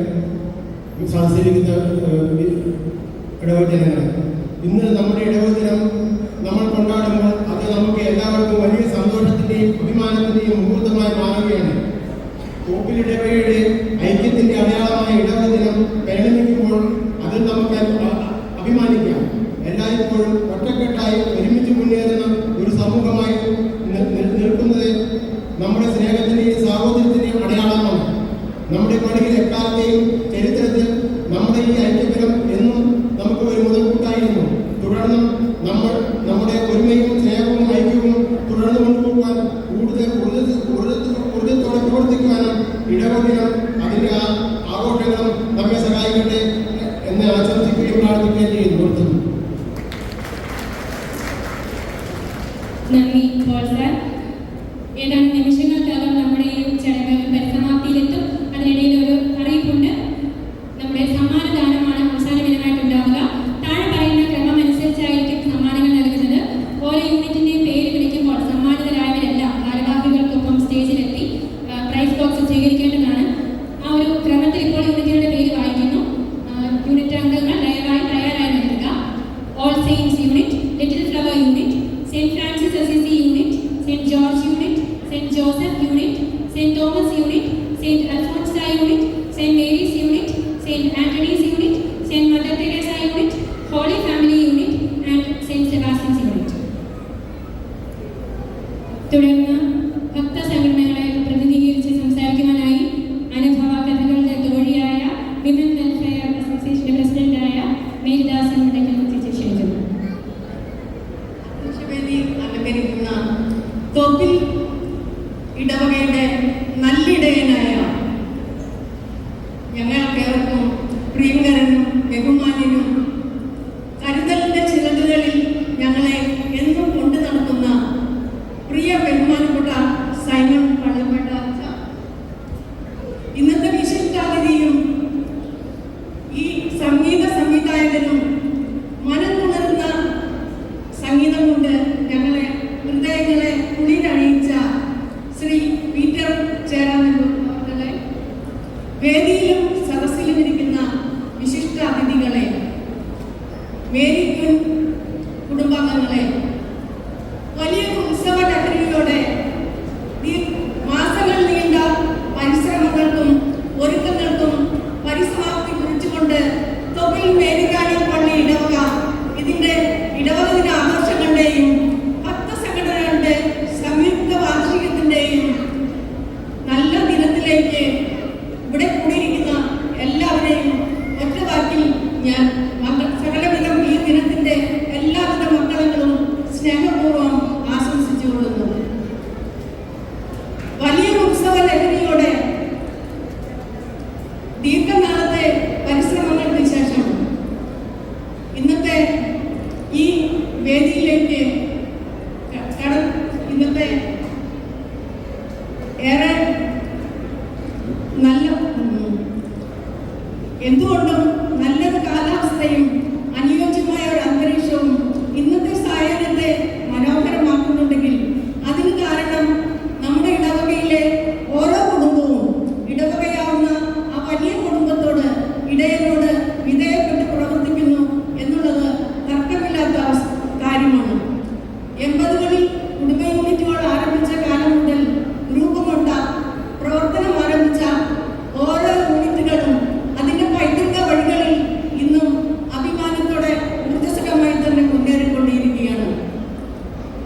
സദസ്സിലിരിക്കുന്ന ഇടവക ജനങ്ങളെ, ഇന്ന് നമ്മുടെ ഇടവക ദിനം നമ്മൾ കൊണ്ടാടുമ്പോൾ അത് നമുക്ക് എല്ലാവർക്കും വലിയ സന്തോഷത്തിൻ്റെയും അഭിമാനത്തിൻ്റെയും മുഹൂർത്തമായി മാറുകയാണ്. കോപ്പിലിടവകയുടെ ഐക്യത്തിൻ്റെ അടയാളമായ ഇടവക ദിനം പരിണമിക്കുമ്പോൾ അതിൽ നമുക്ക് അഭിമാനിക്കാം. എല്ലായ്പ്പോഴും ഒറ്റക്കെട്ടായി ഒരുമിച്ച് മുന്നേറുന്ന ഒരു സമൂഹമായി നിൽക്കുന്നത് നമ്മുടെ സ്നേഹത്തിൻ്റെയും സാഹോദര്യത്തിൻ്റെയും അടയാളമാണ്. നമ്മുടെ പണിയിൽ എക്കാലത്തെയും ചരിത്രത്തിൽ നമ്മുടെ ഈ ഐക്യബലം എന്നും നമുക്ക് ഒരു മുതൽക്കൂട്ടായിരുന്നു. തുടർന്ന് നമ്മുടെ ഒരുമയും സ്നേഹവും ഐക്യവും തുടർന്ന് കൊണ്ടുപോകാൻ കൂടുതൽ ഊർജ്ജത്തോടെ പ്രവർത്തിക്കുവാനും ഇടവദിനം അതിൻ്റെ ആഘോഷങ്ങളും നമ്മെ സഹായിക്കട്ടെ എന്ന് ആശംസിക്കുകയും പ്രാർത്ഥിക്കുകയും ചെയ്യുന്നു. നന്ദി പോൾ സാർ. ഏതാനും നിമിഷങ്ങൾക്കകം നമ്മുടെ ഈ ചടങ്ങ് പരിസമാപ്തിയിലെത്തും. അതിനിടയിൽ ഒരു അറിയിപ്പുണ്ട്. നമ്മുടെ സമ്മാനദാനമാണ് അവസാന ദിനമായിട്ടുണ്ടാവുക. താഴെ പറയുന്ന ക്രമം അനുസരിച്ചായിരിക്കും സമ്മാനങ്ങൾ നൽകുന്നത്. ഓരോ യൂണിറ്റിൻ്റെയും പേര് വിളിക്കുമ്പോൾ സമ്മാനിതരായവരെല്ലാം ഭാരവാഹികൾക്കൊപ്പം സ്റ്റേജിലെത്തി പ്രൈസ് ബോക്സ് സ്വീകരിക്കേണ്ടതാണ്. ആ ഒരു ക്രമത്തിൽ ഇപ്പോൾ യൂണിറ്റുകളുടെ പേര് വായിക്കുന്നു. യൂണിറ്റ് അംഗങ്ങൾ ദയവായി തയ്യാറായി നൽകുക. All saints unit, little flower unit, saint Francis Assisi unit, saint George unit, saint Joseph unit, saint Thomas unit, saint Alphonsa unit, saint Mary's unit, saint Anthony's unit, saint mother Teresa unit, holy family unit and saint Sebastian's unit. തുടർന്ന് ഭക്ത സംഘടനകളെ പ്രതിനിധീകരിച്ച് സംസാരിക്കുവാനായി അനുഭവ കഥകളുടെ തോഴിയായ വിമൻ വെൽഫെയർ അസോസിയേഷന്റെ പ്രസിഡന്റായ മേരിദാസൻ മുടക്കൽ ക്ഷണിക്കുന്നു. അലങ്കരിക്കുന്ന തോപ്പിൽ ഇടവകയുടെ നല്ലിടയനായ ഞങ്ങൾക്കേവർക്കും പ്രിയങ്കരനും ബഹുമാന്യനും കരുതലിന്റെ ചിറകുകളിൽ ഞങ്ങളെ എന്നും കൊണ്ടു നടത്തുന്ന പ്രിയ ബഹുമാനപ്പെട്ട സൈമൺ പള്ളപ്പെട്ട ഇന്നത്തെ വിശിഷ്ടാതിഥിയും ഈ സംഗീത സംവിധായകനും മനംകുണർന്ന സംഗീതം കൊണ്ട് ഞങ്ങളെ ഹൃദയങ്ങളെ കുളിരണിയിച്ച ശ്രീ പീറ്റർ ചേരാനല്ലൂർ അവരുടെ വേദിയിലും സദസ്സിലും ഇരിക്കുന്ന വിശിഷ്ട അതിഥികളെ, മേരിക്കും കുടുംബാംഗങ്ങളെ, വലിയ ഉത്സവ ലഹരിയോടെ മാസങ്ങൾ നീണ്ട പരിശ്രമങ്ങൾക്കും ഒരുക്കങ്ങൾക്കും പരിസമാപ്തി കുറിച്ചുകൊണ്ട് തൊപ്പിൽ മേരിക്കാണി പള്ളി ഇടവക ഇതിന്റെ ഇടവക ദിന ആഘോഷങ്ങളുടെയും ഭക്തസംഘടനകളുടെ സംയുക്ത വാർഷികത്തിന്റെയും നല്ല ദിനത്തിലേക്ക് ഇവിടെ കൂടിയിരിക്കുന്ന എല്ലാവരെയും ഒറ്റ വാക്കിൽ ഞാൻ സകലവിധം ഈ ദിനത്തിന്റെ എന്തുകൊണ്ടും നല്ലൊരു കാലാവസ്ഥയും അനുയോജ്യമായ ഒരു അന്തരീക്ഷവും ഇന്നത്തെ സാഹചര്യത്തെ മനോഹരമാക്കുന്നുണ്ടെങ്കിൽ അതിന് കാരണം നമ്മുടെ ഇടവകയിലെ ഓരോ കുടുംബവും ഇടവകയാവുന്ന ആ വലിയ കുടുംബത്തോട് ഇടയനോട് വിധേയപ്പെട്ട് പ്രവർത്തിക്കുന്നു എന്നുള്ളത് തർക്കമില്ലാത്ത കാര്യമാണ്. 80കളിൽ കുടുംബ യൂണിറ്റുകൾ ആരംഭിച്ച കാലം മുതൽ രൂപം പ്രവർത്തനം ആരംഭിച്ച ഓരോ യൂണിറ്റുകളും അതിന്റെ പൈതൃക വഴികളിൽ ഇന്നും അഭിമാനത്തോടെ ഊർജ്ജസ്വലമായി തന്നെ മുന്നേറിക്കൊണ്ടിരിക്കുകയാണ്.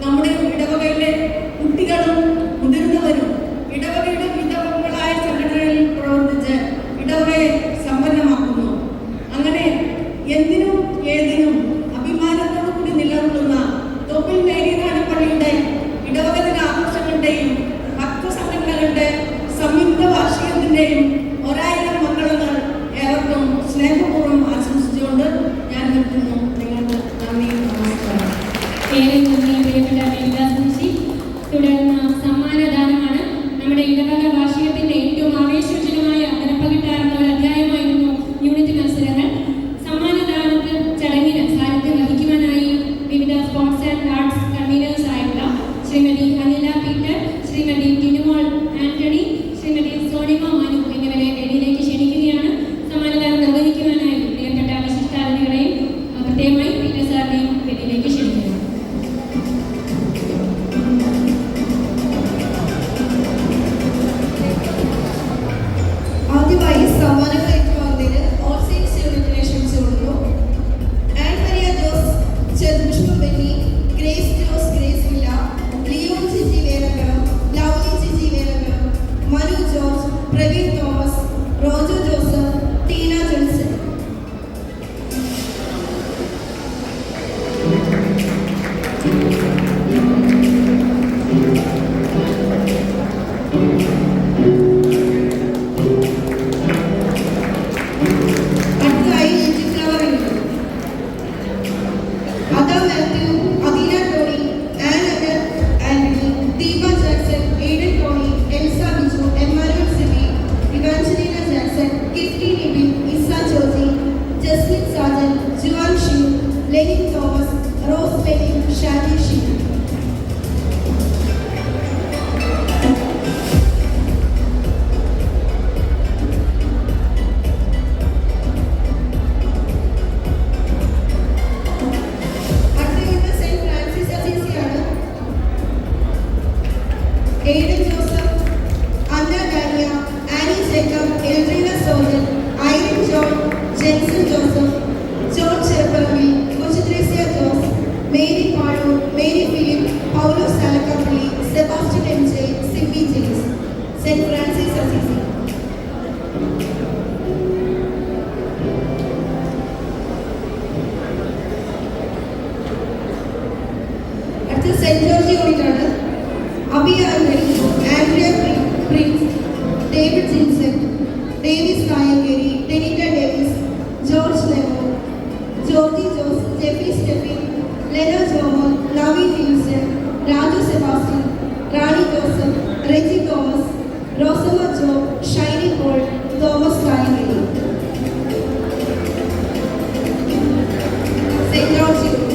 നമ്മുടെ ഇടവകയിലെ കുട്ടികളും മുതിർന്നവരും ഇടവകയുടെ വിധവങ്ങളായ സംഘടനകളിൽ പ്രവർത്തിച്ച് ഇടവകയെ സമ്പന്നമാക്കുന്നു. അങ്ങനെ എന്തിനും ഏതിനും അഭിമാനത്തോടു കൂടി നിലകൊള്ളുന്ന തൊപ്പിൽ മേരിനാട് പള്ളിയുടെ ഇടവക ദിന ആഘോഷങ്ങളുടെയും ഭക്തസംഘടനകളുടെ സംയുക്ത വാർഷികത്തിന്റെയും 1000 മംഗളങ്ങൾ ഏവർക്കും സ്നേഹപൂർവ്വം ആശംസിച്ചുകൊണ്ട് ഞാൻ നിർത്തുന്നു. നിങ്ങൾക്ക് നന്ദി, നമസ്കാരം. ഏറെ നന്ദി പ്രിയപ്പെട്ട മേരിദാസി. തുടർന്ന് സമ്മാനദാനമാണ്. നമ്മുടെ ഇടവക വാർഷികത്തിന്റെ ഏറ്റവും ആവേശോജ്വലമായ നിറപ്പകിട്ടാർന്ന ഒരു അധ്യായമായിരുന്നു യൂണിറ്റ് മത്സരങ്ങൾ. സമ്മാനദാനത്തിൽ ചടങ്ങിന് സാന്നിധ്യം വഹിക്കുവാനായി വിവിധ സ്പോർട്സ് ആൻഡ് ആർട്സ് കൺവീനേഴ്സ് ആയിട്ടുള്ള ശ്രീമതി അനില പീറ്റർ, ശ്രീമതി ടിനുമോൾ ആന്റണി, ശ്രീമതി സോണിമ മനു എന്നിവരെ വേദിയിലേക്ക് ക്ഷണിക്കുകയാണ്. സമ്മാനദാനം നിർവഹിക്കുവാനായി പ്രിയപ്പെട്ട വിശിഷ്ടാതിഥികളെയും പ്രത്യേകമായി പീറ്റർ സാറിനെയും വേദിയിലേക്ക് ക്ഷണിക്കുന്നു. ആദ്യമായി സമ്മാനങ്ങൾ ഏറ്റുവാങ്ങുന്നതിന് ഓൾ സെയിൻസ് യൂണിറ്റിനെ ക്ഷണിച്ചുകൊള്ളുന്നു. Ann Maria Jose Cherupushpam Benny, Grace Jose Grace villa, Leon Jiji Velakkalam, Lovely Jiji Velakkalam, Manu George, Praveen Thomas, Rojo Joseph, Tina Johnson. അടുത്തതായി ലിറ്റിൽ ഫ്ലവർ ഉണ്ട്. Ada Mathew, Adina Tony, Ann Agar Antony, Deepa Jackson, Aidan Tony, Elsa Biju, Emmanuel Siby, Evangelina Jackson, Gifty Nibin, Isa Joji, Jasmine Sajan, Juan Shiyu, Lenin Thomas, Rose Lenin, Shaji Shiyu. അടുത്ത saint Francis അസീസിയാണ്. Aidan Joseph, Anna Dania, Annie Jacob, Eldreena Sojan, Irene John, Jenson Joseph, John Cheruparambil, Kochuthresia Jose, Mary Pazhoor, Mary Philip, Paulose Alakkappally, Sebastian M J, Siby James. Saint Francis Assisi. അടുത്ത സെന്റ് ജോർജ് യൂണിറ്റാണ്. Abiya Antony, Andrea Prince, David Jinson, Davis Nayankeri, Tenita Davis, George Lemo, Georgy Jose, Jeffy Stephin, Leno Jomon, Naveen Wilson, Raju Sebastian, Rani Joseph, Reji Thomas, Rosamma Joe, Shiny Paul, Thomas Nayankeri. Saint George unit.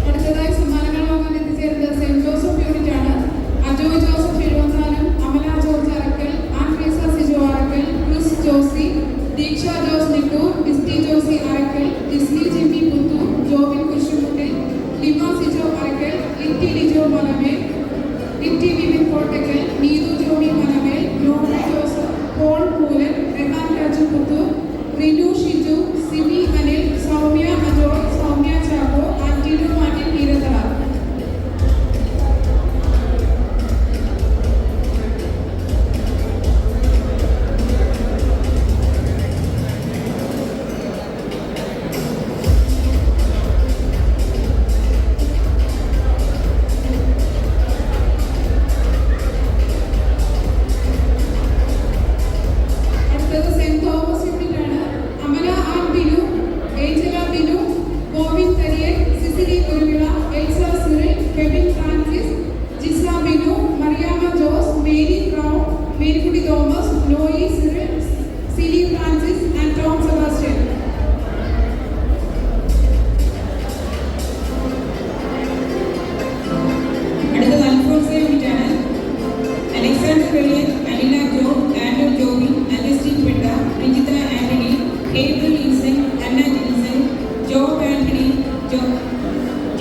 അടുത്തതായി സമ്മാനങ്ങൾ വാങ്ങാൻ എത്തിച്ചേരുന്നത് സെന്റ് ജോസഫ് യൂണിറ്റാണ്. Ajoy Joseph Ezhupathanam, Amala George Arackal, Andreesa Sijo Arackal, Chris Josey, Deeksha Jose Nittoor, Christy Josey Arackal, Jisly Jimmy Puthur, Jobin Kurisumuttil, Lima Sijo Arackal, Litty Lijo Manamel, Litty Vipin Kottakkal, Neethu Jomy Manamel, Noby Joseph, Paul Poolan, Rehan Raju Puthur, Rinu Shiju, Simi Anil, Soumya Ajoy, Soumya Chacko, Antino Martin Eerathara. അടുത്തത് സെന്റ് തോമസ് യൂണിറ്റാണ്. Amala and Zoe Cyril, Celie Francis, and Tom Sebastian. അടുത്തത് അൽഫോൺസ യൂണിറ്റാണ്. Alexander Veliyan, Alina Joe, Andrew Joby, Augustine Petta, Rijitha Antony, Hebel Linson, Anna Jinson, Job Antony,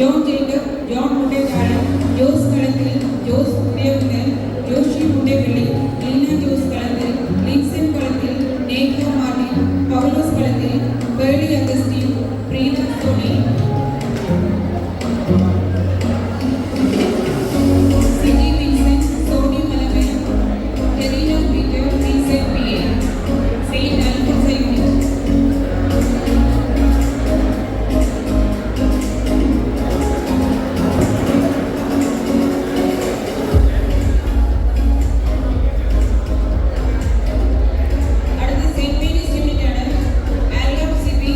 John Jacob, John Muttekkad, Jose Kalathil, Jose മുട്ടേവിളൽ, Joshi മുട്ടേപ്പള്ളി, Leena Jose കളത്തിൽ, ലിൻസൺ കളത്തിൽ, Neha Martin, Paulose Kalathil, Pearly Augustine, Preetha Sony, Siji Vincent, Sony Malamel, Tereena Peter, Vincent P A, saint Alphonsa unit. അടുത്ത സെന്റ് മേരീസ് യൂണിറ്റാണ്. ആൽബം സിബി,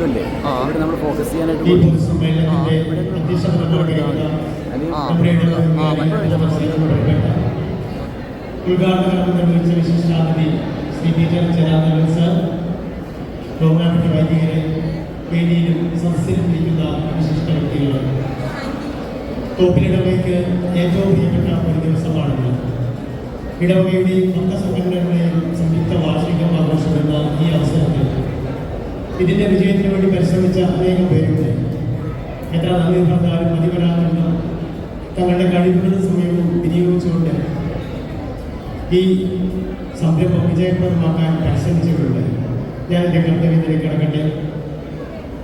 ഒന്നുമില്ലേ ഇവിടെ നമ്മൾ ഫോക്കസ് ചെയ്യാനായിട്ട് ഈ പൊതുസമ്മേളനത്തിന്റെ അധ്യക്ഷത നിർവഹിക്കുന്ന നമ്മുടെ ഉദ്ഘാടനം നിർവഹിച്ച വിശിഷ്ടാതിഥി ശ്രീ പീറ്റർ ചേരാനല്ലൂർ സർ, ബഹുമാനപ്പെട്ട വൈദികരെ, വേദിയിലും സദസ്സിലും ഇരിക്കുന്ന വിശിഷ്ട വ്യക്തികൾ, തോപ്പിലിടവയ്ക്ക് ഏറ്റവും പ്രിയപ്പെട്ട ഒരു ദിവസമാണിത്. ഇടവകയുടെയും ഭക്തസംഘടനകളുടെയും സംയുക്ത വാർഷികം ആഘോഷിക്കുന്ന ഈ അവസരത്തിൽ ഇതിൻ്റെ വിജയത്തിന് വേണ്ടി പരിശ്രമിച്ച അനേകം പേരുണ്ട്. എത്ര നന്ദി പറഞ്ഞാലും മതിവരാനുള്ള തങ്ങളുടെ കഴിവുകളും സമയവും വിനിയോഗിച്ചുകൊണ്ട് ഈ സംരംഭം വിജയപ്രദമാക്കാൻ പരിശ്രമിച്ചിട്ടുണ്ട്. ഞാൻ എൻ്റെ കർത്തവ്യത്തിലേക്ക് കടക്കട്ടെ.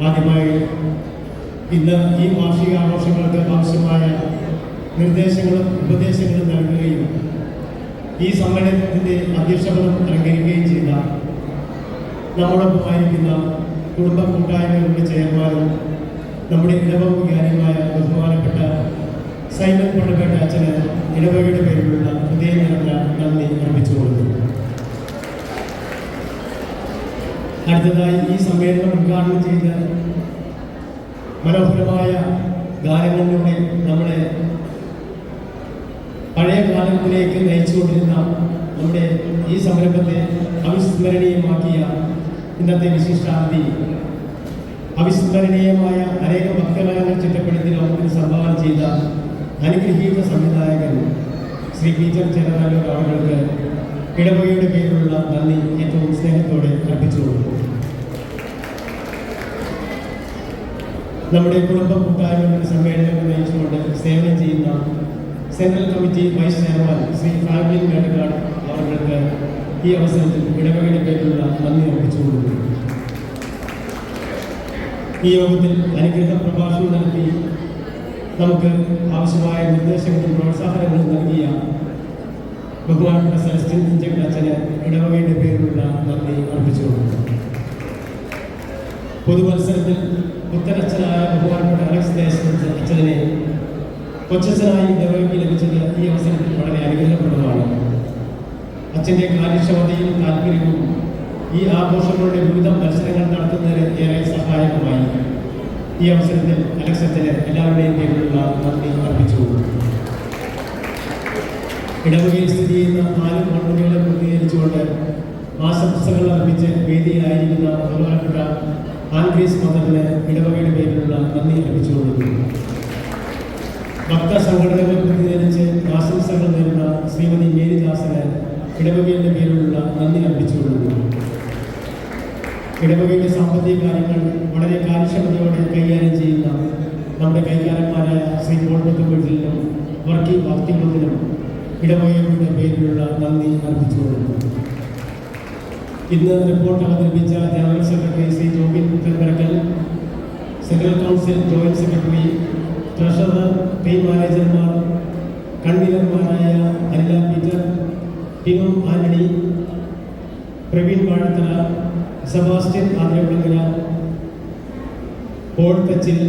ആദ്യമായി ഇന്ന് ഈ വാർഷികാഘോഷങ്ങൾക്ക് ആവശ്യമായ നിർദ്ദേശങ്ങളും ഉപദേശങ്ങളും നൽകുകയും ഈ സമ്മേളനത്തിൻ്റെ അധ്യക്ഷപദം അലങ്കരിക്കുകയും ചെയ്ത നമ്മോടൊപ്പമായിരിക്കുന്ന കുടുംബ കൂട്ടായ്മകളുടെ ചെയർമാനും നമ്മുടെ ഇടവക വികാരിയുമായ ബഹുമാനപ്പെട്ട സൈമൺ പണപ്പേട്ട അച്ഛന് ഇടവകയുടെ പേരിലുള്ള ഹൃദയം നിറഞ്ഞ നന്ദി അർപ്പിച്ചുകൊള്ളുന്നു. അടുത്തതായി ഈ സമ്മേളനം ഉദ്ഘാടനം ചെയ്ത മനോഹരമായ ഗാനങ്ങളിലൂടെ നമ്മളെ പഴയ കാലത്തിലേക്ക് നയിച്ചുകൊണ്ടിരുന്ന നമ്മുടെ ഈ സംരംഭത്തെ അവിസ്മരണീയമാക്കിയ ഇന്നത്തെ വിശിഷ്ടാതിഥി, അവിസ്മരണീയമായ അനേകം ഭക്തഗാനങ്ങൾ ചിട്ടപ്പെടുത്തി ലോകത്തിന് സംഭാവന ചെയ്ത അനുഗ്രഹീത സംവിധായകൻ ശ്രീ പീറ്റർ ചേരാനല്ലൂർ അവർക്ക് ഇടവകയുടെ പേരിലുള്ള നന്ദി ഏറ്റവും സ്നേഹത്തോടെ അർപ്പിച്ചുകൊള്ളുന്നു. നമ്മുടെ കുടുംബ കൂട്ടായ്മകളുടെ സമ്മേളനം നയിച്ചുകൊണ്ട് സേവനം ചെയ്യുന്ന central committee vice chairman Shri Franklin Medakkad അവർക്ക് ഈ അവസരത്തിൽ ഇടവകയുടെ പേരിലുള്ള നന്ദി അർപ്പിച്ചുകൊള്ളുന്നു. ഈ യോഗത്തിൽ അനുഗ്രഹ പ്രഭാഷണം നടത്തി നമുക്ക് ആവശ്യമായ നിർദ്ദേശങ്ങളും പ്രോത്സാഹനങ്ങളും നൽകിയ ബഹുമാനപ്പെട്ട സെലസ്റ്റിൻ ഇഞ്ചക്കൽ അച്ഛന് ഇടവകയുടെ പേരിലുള്ള നന്ദി അർപ്പിച്ചുകൊള്ളുന്നു. പൊതുമത്സരത്തിൽ പുത്തനച്ഛനായ ബഹുമാനപ്പെട്ട അലക്സ് ദേശം അച്ഛനെ കൊച്ചച്ഛനായി ഇടവകയ്ക്ക് ലഭിച്ചത് ഈ അവസരത്തിൽ വളരെ അനുഗ്രഹപ്രദമാണ്. അച്ഛൻ്റെ കാര്യക്ഷമതയും താല്പര്യവും ഈ ആഘോഷങ്ങളുടെ വിവിധ മത്സരങ്ങൾ നടത്തുന്നതിന് ഏറെ സഹായകമായി. ഈ അവസരത്തിൽ അലക്സ് അച്ഛന് എല്ലാവരുടെയും പേരിലുള്ള നന്ദി അർപ്പിച്ചുകൊള്ളുന്നു. ഇടവകയിൽ സ്ഥിതി ചെയ്യുന്ന 4 കോൺവെന്റുകളെ പ്രതിനിധീകരിച്ചുകൊണ്ട് ആശംസകൾ അർപ്പിച്ച് വേദിയിലായിരിക്കുന്ന ബഹുമാനപ്പെട്ട ആൻഗ്രീസ് മദറിന് ഇടവകയുടെ പേരിലുള്ള നന്ദി അർപ്പിച്ചുകൊള്ളുന്നു. ഭക്ത സംഘടനകൾ പ്രതിനിധീകരിച്ച് ആശംസകൾ നേരുന്ന ശ്രീമതി മേരിദാസിന് ഇടവകയുടെ പേരിലുള്ള നന്ദി അർപ്പിച്ചുകൊള്ളുന്നു. ഇടവകയുടെ സാമ്പത്തിക കാര്യങ്ങൾ വളരെ കാര്യക്ഷമതയോടെ കൈകാര്യം ചെയ്യുന്ന നമ്മുടെ കൈകാരന്മാരായ ശ്രീ പോൾപത്തുമ്പഴിലും വർക്കി ഭക്തികുളത്തിനും ഇടവകയുടെ പേരിലുള്ള നന്ദി അർപ്പിച്ചുകൊള്ളുന്നു. ഇന്ന് റിപ്പോർട്ട് അവതരിപ്പിച്ച general secretary Shri Jobin Puthenparakkal, central council joint secretary, treasurer, team മാനേജർമാർ, കൺവീനർമാരായ Anila Peter, Tinu Antony, Praveen Vazhathala, Sebastian Adravilangara, Paul Thachil,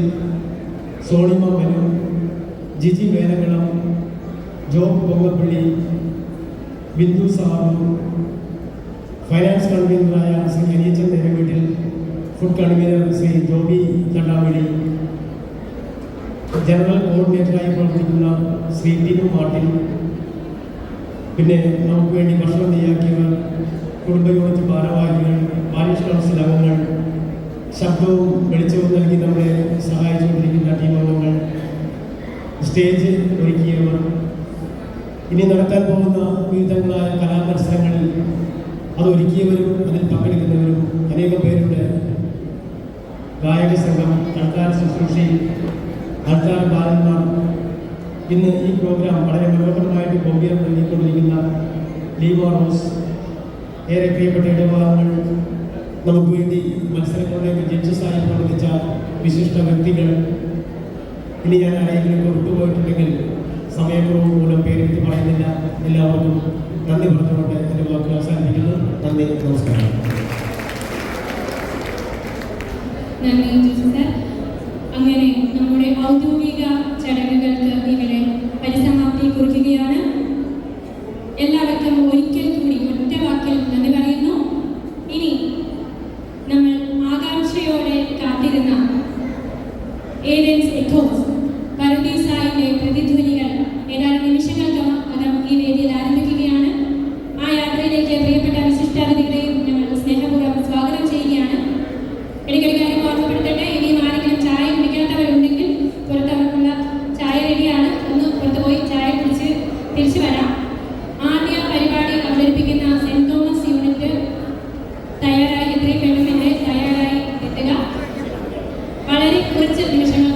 Sonima Manu, Jiji Venakalam, Job Pongappally, Bindu Saru, finance കൺവീനറായ Shri Aniyachan Neraveettil, food convener Shri Joby Thandavali, general കോർഡിനേറ്ററായി പ്രവർത്തിക്കുന്ന ശ്രീ ടിനു മാർട്ടിൻ, പിന്നെ നമുക്ക് വേണ്ടി ഭക്ഷണം തയ്യാക്കിയവർ, കുടുംബ യൂണിറ്റ് ഭാരവാഹികൾ, പാരിഷ് കൗൺസിൽ അംഗങ്ങൾ, ശബ്ദവും വെളിച്ചവും നൽകി നമ്മളെ സഹായിച്ചുകൊണ്ടിരിക്കുന്ന ടീം അംഗങ്ങൾ, സ്റ്റേജ് ഒരുക്കിയവർ, ഇനി നടക്കാൻ പോകുന്ന വിവിധങ്ങളായ കലാമത്സരങ്ങളിൽ അതൊരുക്കിയവരും അതിൽ പങ്കെടുക്കുന്നവരും അനേകം പേരുണ്ട്. ഗായക സംഘം, ആൾക്കാർ ശുശ്രൂഷയിൽ ആൾക്കാർ ബാലന്മാർ, ഇന്ന് ഈ പ്രോഗ്രാം വളരെ മനോഹരമായിട്ട് ഗംഭീരം നൽകിക്കൊണ്ടിരിക്കുന്ന ലീവ റോസ്, ഏറെ പ്രിയപ്പെട്ട ഇടഭാഗങ്ങൾ, നമുക്ക് വേണ്ടി മത്സരങ്ങളിലേക്ക് ജഡ്ജസായി പ്രവർത്തിച്ച വിശിഷ്ട വ്യക്തികൾ. ഇനി ഞാൻ ആരെങ്കിലും വിട്ടുപോയിട്ടുണ്ടെങ്കിൽ സമയക്കുറവ് മൂലം പേരെടുത്ത് പറയുന്നില്ല. എല്ലാവർക്കും നന്ദി പറഞ്ഞുകൊണ്ട് എൻ്റെ വാക്കുകൾ അവസാനിപ്പിക്കുന്നു. നന്ദി, നമസ്കാരം. നന്ദി സർ. അങ്ങനെ നമ്മുടെ ഔദ്യോഗിക ചടങ്ങുകൾക്ക് ഇവിടെ പരിസമാപ്തി കുറിക്കുകയാണ്. എല്ലാവർക്കും ഒരിക്കൽ കൂടി ഒറ്റ വാക്കിൽ നന്ദി പറയുന്നു. ഇനി നമ്മൾ ആകാംക്ഷയോടെ ഏതൻസ് എഥോസ് പറുദീസായിലെ പ്രതിധ്വനികൾ ഏതാനും നിമിഷങ്ങൾക്കകം ഈ വേദിയിൽ ആരംഭിക്കുകയാണ്. ആ യാത്രയിലേക്ക് പ്രിയപ്പെട്ട വിശിഷ്ടാതിഥികളെയും ഞങ്ങൾ സ്നേഹപൂർവ്വം സ്വാഗതം ചെയ്യുകയാണ്. ഇടയ്ക്കിടയ്ക്കായി ഓർമ്മപ്പെടുത്തട്ടെ, ഇനിയും ആരെങ്കിലും ചായ കുടിക്കാത്തവരുണ്ടെങ്കിൽ പുറത്തുള്ള ചായ റെഡിയാണ്, ഒന്ന് പുറത്ത് പോയി ചായ കുടിച്ച് തിരിച്ചു വരാം. ആദ്യ പരിപാടി അവതരിപ്പിക്കുന്ന സെന്റ് തോമസ് യൂണിറ്റ് തയ്യാറായി, എത്രയും വേണമെങ്കിൽ തയ്യാറായി എത്തുക. വളരെ കുറച്ച് നിമിഷങ്ങൾ